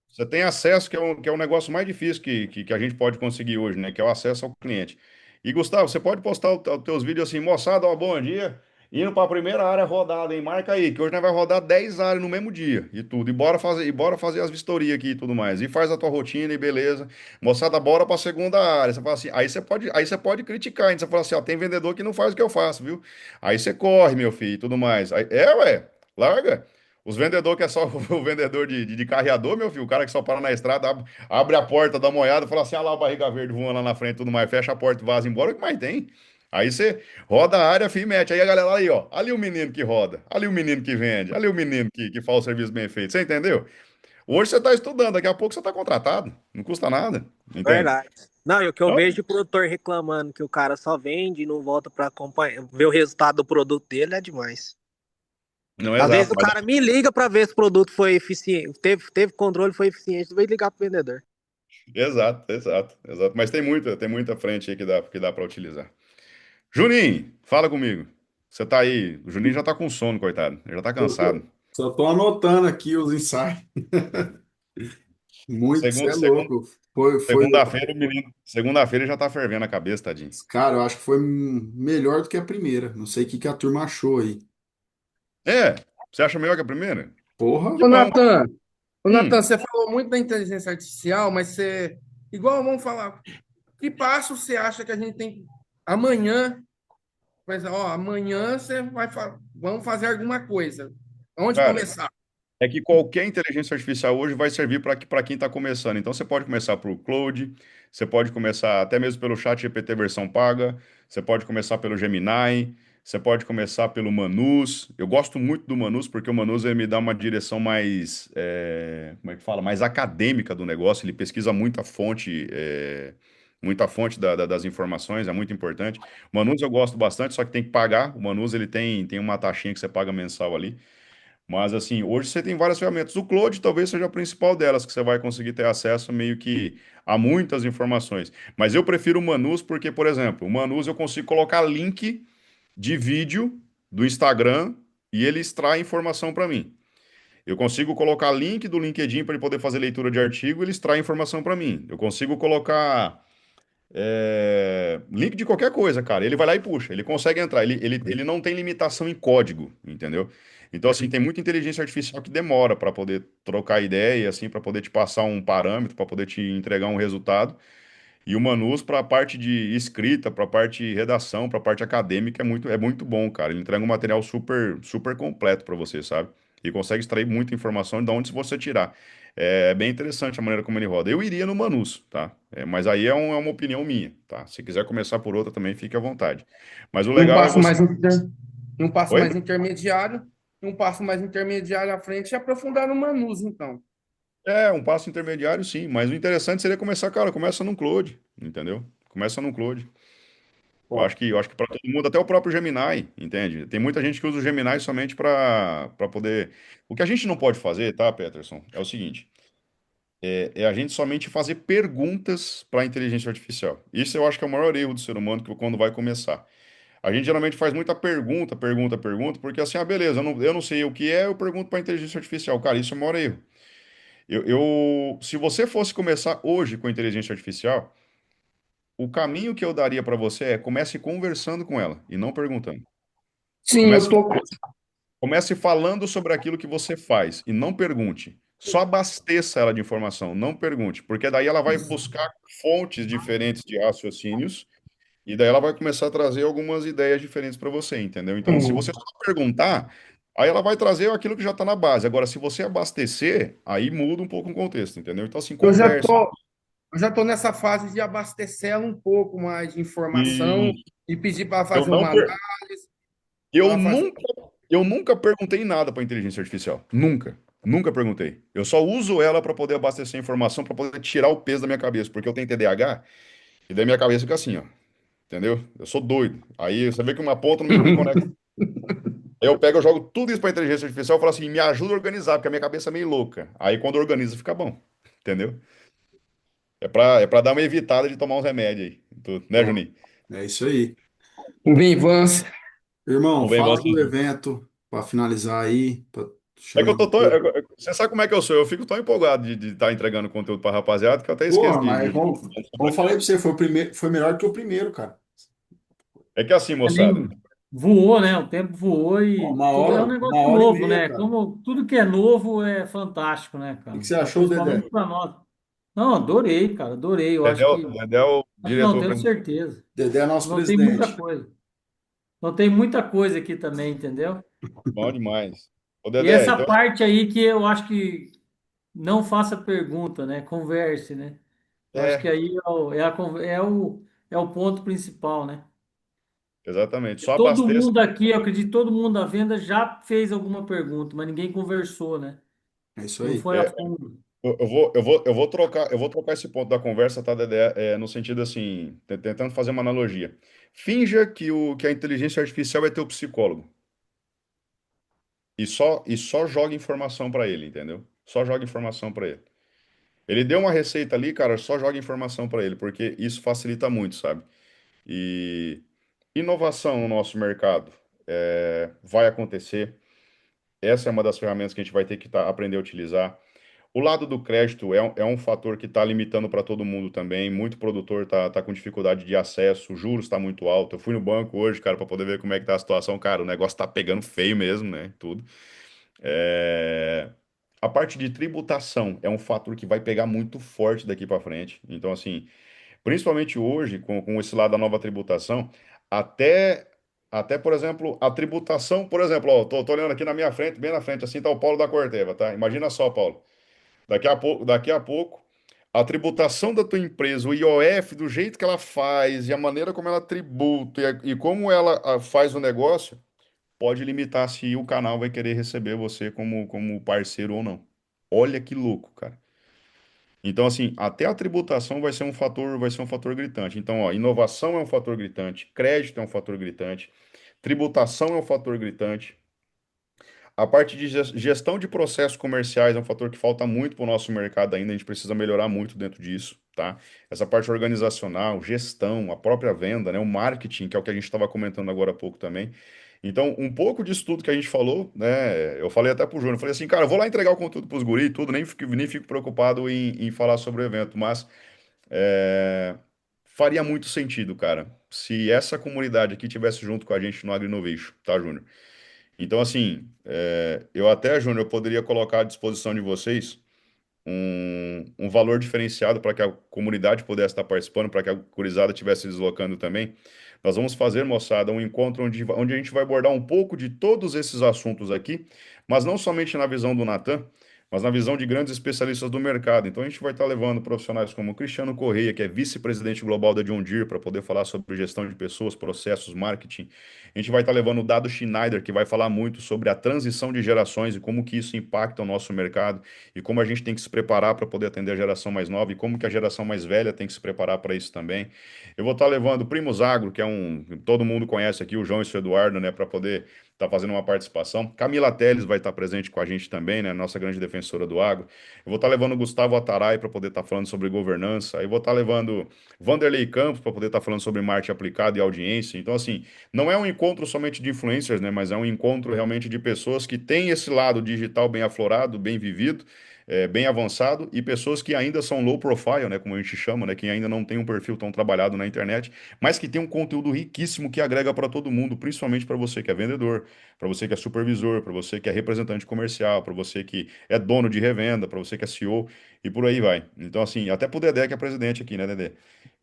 Você tem acesso, que é o negócio mais difícil que a gente pode conseguir hoje, né? Que é o acesso ao cliente. E, Gustavo, você pode postar os teus vídeos assim, moçada, ó, bom dia. Indo para a primeira área rodada, hein? Marca aí, que hoje nós vai rodar 10 áreas no mesmo dia e tudo. E bora fazer as vistorias aqui e tudo mais. E faz a tua rotina e beleza. Moçada, bora para a segunda área. Você fala assim, aí você pode criticar, hein? Você fala assim, ó, tem vendedor que não faz o que eu faço, viu? Aí você corre, meu filho, e tudo mais. Ué, larga. Os vendedores que é só o vendedor de carreador, meu filho, o cara que só para na estrada, abre a porta, dá uma olhada, fala assim, ah lá o barriga verde voando lá na frente e tudo mais, fecha a porta e vaza embora, o que mais tem? Aí você roda a área, filho, e mete. Aí a galera aí, ó. Ali o menino que roda, ali o menino que vende, ali o menino que faz o serviço bem feito. Você entendeu? Hoje você está estudando, daqui a pouco você está contratado. Não custa nada, entende? Verdade. Não, e o que eu Então, vejo de produtor reclamando que o cara só vende e não volta pra acompanhar, ver o resultado do produto dele é demais. não é Às vezes exato, o cara me liga pra ver se o produto foi eficiente, teve controle, foi eficiente, vai ligar pro vendedor. exato, exato, exato. Mas tem muita frente aí que dá para utilizar. Juninho, fala comigo. Você tá aí. O Juninho já tá com sono, coitado. Ele já tá cansado. Só tô anotando aqui os insights. Muito, você Segun- é segun- louco. Foi, Segunda-feira, o menino. Segunda-feira ele já tá fervendo a cabeça, tadinho. cara, eu acho que foi melhor do que a primeira. Não sei o que que a turma achou aí. É, você acha melhor que a primeira? Porra, Que Ô, bom. Natan, ô, Natan, Hum, você falou muito da inteligência artificial, mas você, igual vamos falar, que passo você acha que a gente tem amanhã? Mas, ó, amanhã vamos fazer alguma coisa. Onde cara, começar? é que qualquer inteligência artificial hoje vai servir para quem está começando. Então você pode começar por Claude, você pode começar até mesmo pelo Chat GPT versão paga, você pode começar pelo Gemini, você pode começar pelo Manus. Eu gosto muito do Manus porque o Manus ele me dá uma direção mais, como é que fala, mais acadêmica do negócio. Ele pesquisa muita fonte das informações, é muito importante. O Manus eu gosto bastante, só que tem que pagar. O Manus ele tem uma taxinha que você paga mensal ali. Mas assim, hoje você tem várias ferramentas. O Claude talvez seja a principal delas, que você vai conseguir ter acesso meio que a muitas informações. Mas eu prefiro o Manus porque, por exemplo, o Manus eu consigo colocar link de vídeo do Instagram e ele extrai informação para mim. Eu consigo colocar link do LinkedIn para ele poder fazer leitura de artigo, ele extrai informação para mim. Eu consigo colocar link de qualquer coisa, cara. Ele vai lá e puxa, ele consegue entrar. Ele não tem limitação em código, entendeu? Então, assim, tem muita inteligência artificial que demora para poder trocar ideia, assim, para poder te passar um parâmetro, para poder te entregar um resultado. E o Manus, para a parte de escrita, para a parte de redação, para a parte acadêmica, é muito bom, cara. Ele entrega um material super completo para você, sabe? E consegue extrair muita informação de onde você tirar. É bem interessante a maneira como ele roda. Eu iria no Manus, tá? Mas aí é uma opinião minha, tá? Se quiser começar por outra também, fique à vontade. Mas o Um legal é passo você. mais, um passo Oi? mais intermediário, um passo mais intermediário à frente e aprofundar no Manus, então. É, um passo intermediário, sim. Mas o interessante seria começar, cara, começa num Claude, entendeu? Começa num Claude. ó, Eu acho que para todo mundo, até o próprio Gemini, entende? Tem muita gente que usa o Gemini somente para poder. O que a gente não pode fazer, tá, Peterson? É o seguinte: é a gente somente fazer perguntas para a inteligência artificial. Isso eu acho que é o maior erro do ser humano que quando vai começar. A gente geralmente faz muita pergunta, porque assim, ah, beleza, eu não sei o que é, eu pergunto para a inteligência artificial. Cara, isso é o maior erro. Se você fosse começar hoje com a inteligência artificial, o caminho que eu daria para você é comece conversando com ela e não perguntando. Sim, eu Comece, tô. comece falando sobre aquilo que você faz e não pergunte. Só abasteça ela de informação, não pergunte, porque daí ela vai buscar fontes diferentes de raciocínios e daí ela vai começar a trazer algumas ideias diferentes para você, entendeu? Então, se você só perguntar, aí ela vai trazer aquilo que já está na base. Agora, se você abastecer, aí muda um pouco o contexto, entendeu? Então, assim, Eu já converse. tô, eu já tô nessa fase de abastecer ela um pouco mais de informação E e pedir para ela eu fazer não, uma per- análise, para eu ela fazer. nunca, eu nunca perguntei nada para inteligência artificial. Nunca. Nunca perguntei. Eu só uso ela para poder abastecer informação, para poder tirar o peso da minha cabeça, porque eu tenho TDAH e daí minha cabeça fica assim, ó. Entendeu? Eu sou doido. Aí você vê que uma ponta não conecta. Aí eu pego, eu jogo tudo isso para inteligência artificial e falo assim, me ajuda a organizar, porque a minha cabeça é meio louca. Aí quando organiza, fica bom. Entendeu? É para dar uma evitada de tomar uns remédios aí. Né, ó, Juninho? é isso aí. Bem, Vance. Irmão, Vamos bem, fala vamos. do evento para finalizar aí, para É que chamar você. você sabe como é que eu sou? Eu fico tão empolgado de estar entregando conteúdo para rapaziada que eu até esqueço Porra, mas como eu falei para você, foi o primeiro, foi melhor que o primeiro, cara. É que assim, moçada. Também voou, né? O tempo voou Ó, e tudo é um uma negócio hora e novo, meia, né? cara. O Como tudo que é novo é fantástico, né, que que cara? você achou, Principalmente Dedé? para nós. Não, adorei, cara, adorei. Eu Dedé, Dedé é o não, diretor tenho principal. certeza. Dedé é nosso Não tem muita presidente. coisa. Não tem muita coisa aqui também, entendeu? Bom demais. Ô, E Dedé, essa então. parte aí que eu acho que não faça pergunta, né? Converse, né? Eu acho que É, aí é o ponto principal, né? Exatamente. Só Todo abastece. mundo aqui, eu acredito, todo mundo à venda já fez alguma pergunta, mas ninguém conversou, né? É isso Não aí. foi a fundo. Eu vou trocar esse ponto da conversa, tá, Dedé? No sentido assim, tentando fazer uma analogia. Finja que a inteligência artificial é teu psicólogo e só joga informação para ele, entendeu? Só joga informação para ele. Ele deu uma receita ali, cara, só joga informação para ele, porque isso facilita muito, sabe? E inovação no nosso mercado vai acontecer. Essa é uma das ferramentas que a gente vai ter que aprender a utilizar. O lado do crédito é um fator que está limitando para todo mundo também. Muito produtor tá com dificuldade de acesso, o juros está muito alto. Eu fui no banco hoje, cara, para poder ver como é que tá a situação. Cara, o negócio tá pegando feio mesmo, né? Tudo. É, A parte de tributação é um fator que vai pegar muito forte daqui para frente. Então, assim, principalmente hoje, com esse lado da nova tributação, até, até, por exemplo, a tributação, por exemplo, ó, tô olhando aqui na minha frente, bem na frente, assim, tá o Paulo da Corteva, tá? Imagina só, Paulo. Daqui a pouco, a tributação da tua empresa, o IOF, do jeito que ela faz, e a maneira como ela tributa, e como ela faz o negócio, pode limitar se o canal vai querer receber você como parceiro ou não. Olha que louco, cara. Então, assim, até a tributação vai ser um fator gritante. Então, ó, inovação é um fator gritante, crédito é um fator gritante, tributação é um fator gritante. A parte de gestão de processos comerciais é um fator que falta muito para o nosso mercado ainda, a gente precisa melhorar muito dentro disso, tá? Essa parte organizacional, gestão, a própria venda, né? O marketing, que é o que a gente estava comentando agora há pouco também. Então, um pouco disso tudo que a gente falou, né? Eu falei até pro Júnior, eu falei assim, cara, eu vou lá entregar o conteúdo pros guri e tudo, nem fico preocupado em falar sobre o evento, mas é, faria muito sentido, cara, se essa comunidade aqui tivesse junto com a gente no AgriNovation, tá, Júnior? Então, assim, eu até, Júnior, eu poderia colocar à disposição de vocês um valor diferenciado para que a comunidade pudesse estar participando, para que a gurizada estivesse se deslocando também. Nós vamos fazer, moçada, um encontro onde a gente vai abordar um pouco de todos esses assuntos aqui, mas não somente na visão do Natan, mas na visão de grandes especialistas do mercado. Então, a gente vai estar levando profissionais como o Cristiano Correia, que é vice-presidente global da John Deere, para poder falar sobre gestão de pessoas, processos, marketing. A gente vai estar levando o Dado Schneider, que vai falar muito sobre a transição de gerações e como que isso impacta o nosso mercado e como a gente tem que se preparar para poder atender a geração mais nova e como que a geração mais velha tem que se preparar para isso também. Eu vou estar levando o Primos Agro, que é todo mundo conhece aqui, o João e o Eduardo, né, para poder estar fazendo uma participação. Camila Teles vai estar presente com a gente também, né, nossa grande defensora do agro. Eu vou estar levando o Gustavo Ataray para poder estar falando sobre governança. Eu vou estar levando Vanderlei Campos para poder estar falando sobre marketing aplicado e audiência. Então, assim, não é um encontro somente de influencers, né, mas é um encontro realmente de pessoas que têm esse lado digital bem aflorado, bem vivido, bem avançado, e pessoas que ainda são low profile, né, como a gente chama, né, que ainda não tem um perfil tão trabalhado na internet, mas que tem um conteúdo riquíssimo que agrega para todo mundo, principalmente para você que é vendedor, para você que é supervisor, para você que é representante comercial, para você que é dono de revenda, para você que é CEO e por aí vai. Então, assim, até pro Dedé que é presidente aqui, né, Dedé?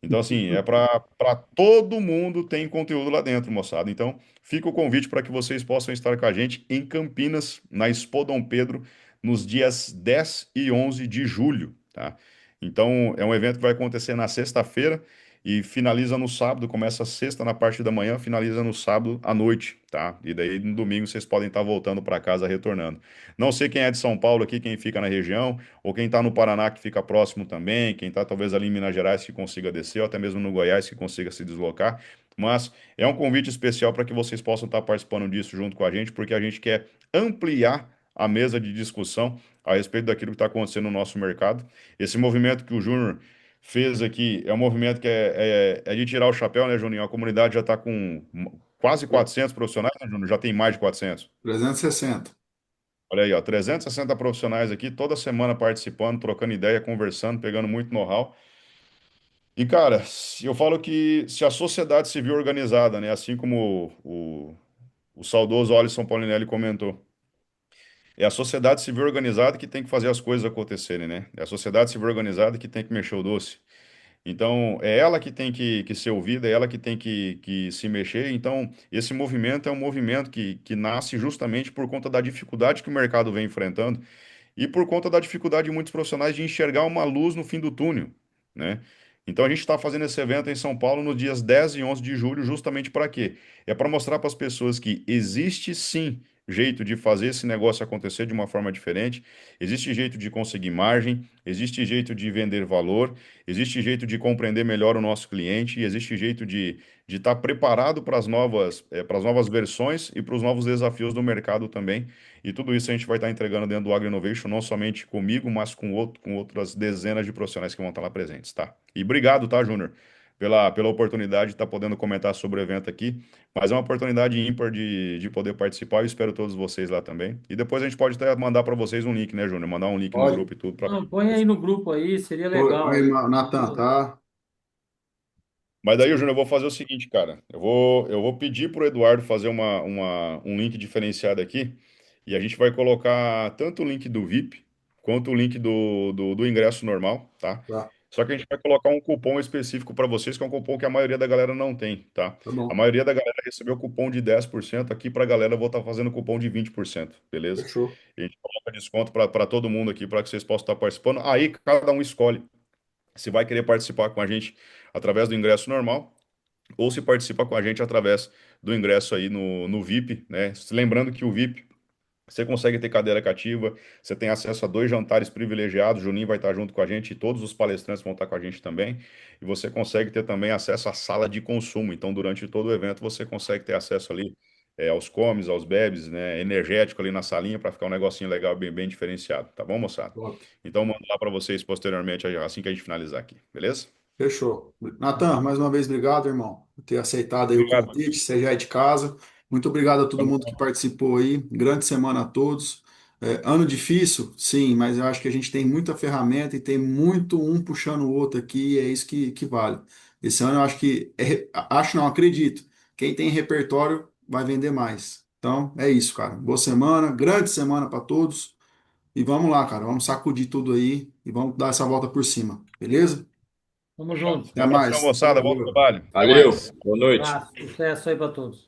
Então, assim, é para todo mundo tem conteúdo lá dentro, moçada. Então, fica o convite para que vocês possam estar com a gente em Campinas, na Expo Dom Pedro, nos dias 10 e 11 de julho, tá? Então, é um evento que vai acontecer na sexta-feira e finaliza no sábado, começa sexta na parte da manhã, finaliza no sábado à noite, tá? E daí no domingo vocês podem estar voltando para casa, retornando. Não sei quem é de São Paulo aqui, quem fica na região, ou quem está no Paraná que fica próximo também, quem está talvez ali em Minas Gerais que consiga descer, ou até mesmo no Goiás que consiga se deslocar. Mas é um convite especial para que vocês possam estar participando disso junto com a gente, porque a gente quer ampliar a mesa de discussão a respeito daquilo que está acontecendo no nosso mercado. Esse movimento que o Júnior fez aqui é um movimento que é de tirar o chapéu, né, Juninho? A comunidade já está com quase 400 profissionais, né, Júnior? Já tem mais de 400. 360. Olha aí, ó, 360 profissionais aqui, toda semana participando, trocando ideia, conversando, pegando muito know-how. E, cara, eu falo que se a sociedade civil organizada, né, assim como o saudoso Alisson Paulinelli comentou, é a sociedade civil organizada que tem que fazer as coisas acontecerem, né? É a sociedade civil organizada que tem que mexer o doce. Então, é ela que tem que ser ouvida, é ela que tem que se mexer. Então, esse movimento é um movimento que nasce justamente por conta da dificuldade que o mercado vem enfrentando e por conta da dificuldade de muitos profissionais de enxergar uma luz no fim do túnel, né? Então a gente está fazendo esse evento em São Paulo nos dias 10 e 11 de julho, justamente para quê? É para mostrar para as pessoas que existe sim jeito de fazer esse negócio acontecer de uma forma diferente, existe jeito de conseguir margem, existe jeito de vender valor, existe jeito de compreender melhor o nosso cliente e existe jeito de estar preparado para as novas versões e para os novos desafios do mercado também. E tudo isso a gente vai estar entregando dentro do Agro Innovation, não somente comigo, mas com outras dezenas de profissionais que vão estar lá presentes, tá? E obrigado, tá, Júnior, pela oportunidade de estar podendo comentar sobre o evento aqui. Mas é uma oportunidade ímpar de poder participar. Eu espero todos vocês lá também. E depois a gente pode até mandar para vocês um link, né, Júnior? Mandar um link no Pode. grupo e tudo para. Não, põe aí no grupo aí, seria Oi, legal aí, aí. Natan, tá? Mas daí, Júnior, eu vou fazer o seguinte, cara. Eu vou pedir para o Eduardo fazer um link diferenciado aqui. E a gente vai colocar tanto o link do VIP quanto o link do ingresso normal, tá? Tá, Só que a gente vai colocar um cupom específico para vocês, que é um cupom que a maioria da galera não tem, tá? tá A bom. maioria da galera recebeu cupom de 10%. Aqui para a galera eu vou estar fazendo cupom de 20%, beleza? Fechou. E a gente coloca desconto para todo mundo aqui, para que vocês possam estar participando. Aí cada um escolhe se vai querer participar com a gente através do ingresso normal ou se participa com a gente através do ingresso aí no VIP, né? Lembrando que o VIP você consegue ter cadeira cativa, você tem acesso a 2 jantares privilegiados, Juninho vai estar junto com a gente e todos os palestrantes vão estar com a gente também. E você consegue ter também acesso à sala de consumo. Então, durante todo o evento, você consegue ter acesso ali aos comes, aos bebes, né? Energético ali na salinha para ficar um negocinho legal, bem, bem diferenciado. Tá bom, moçada? Top. Então, mando lá para vocês posteriormente, assim que a gente finalizar aqui, beleza? Fechou. Natan, mais uma vez, obrigado, irmão, por ter aceitado aí o Obrigado. convite. Você já é de casa. Muito obrigado a todo Tamo mundo que participou aí. Grande semana a todos. Ano difícil, sim, mas eu acho que a gente tem muita ferramenta e tem muito um puxando o outro aqui, e é isso que vale. Esse ano eu acho que, acho não, acredito, quem tem repertório vai vender mais. Então, é isso, cara. Boa semana, grande semana para todos. E vamos lá, cara. Vamos sacudir tudo aí e vamos dar essa volta por cima. Beleza? Tamo junto. Até Abração, mais. moçada. Bom Valeu. trabalho. Até Valeu, mais. boa noite. Abraço, sucesso aí para todos.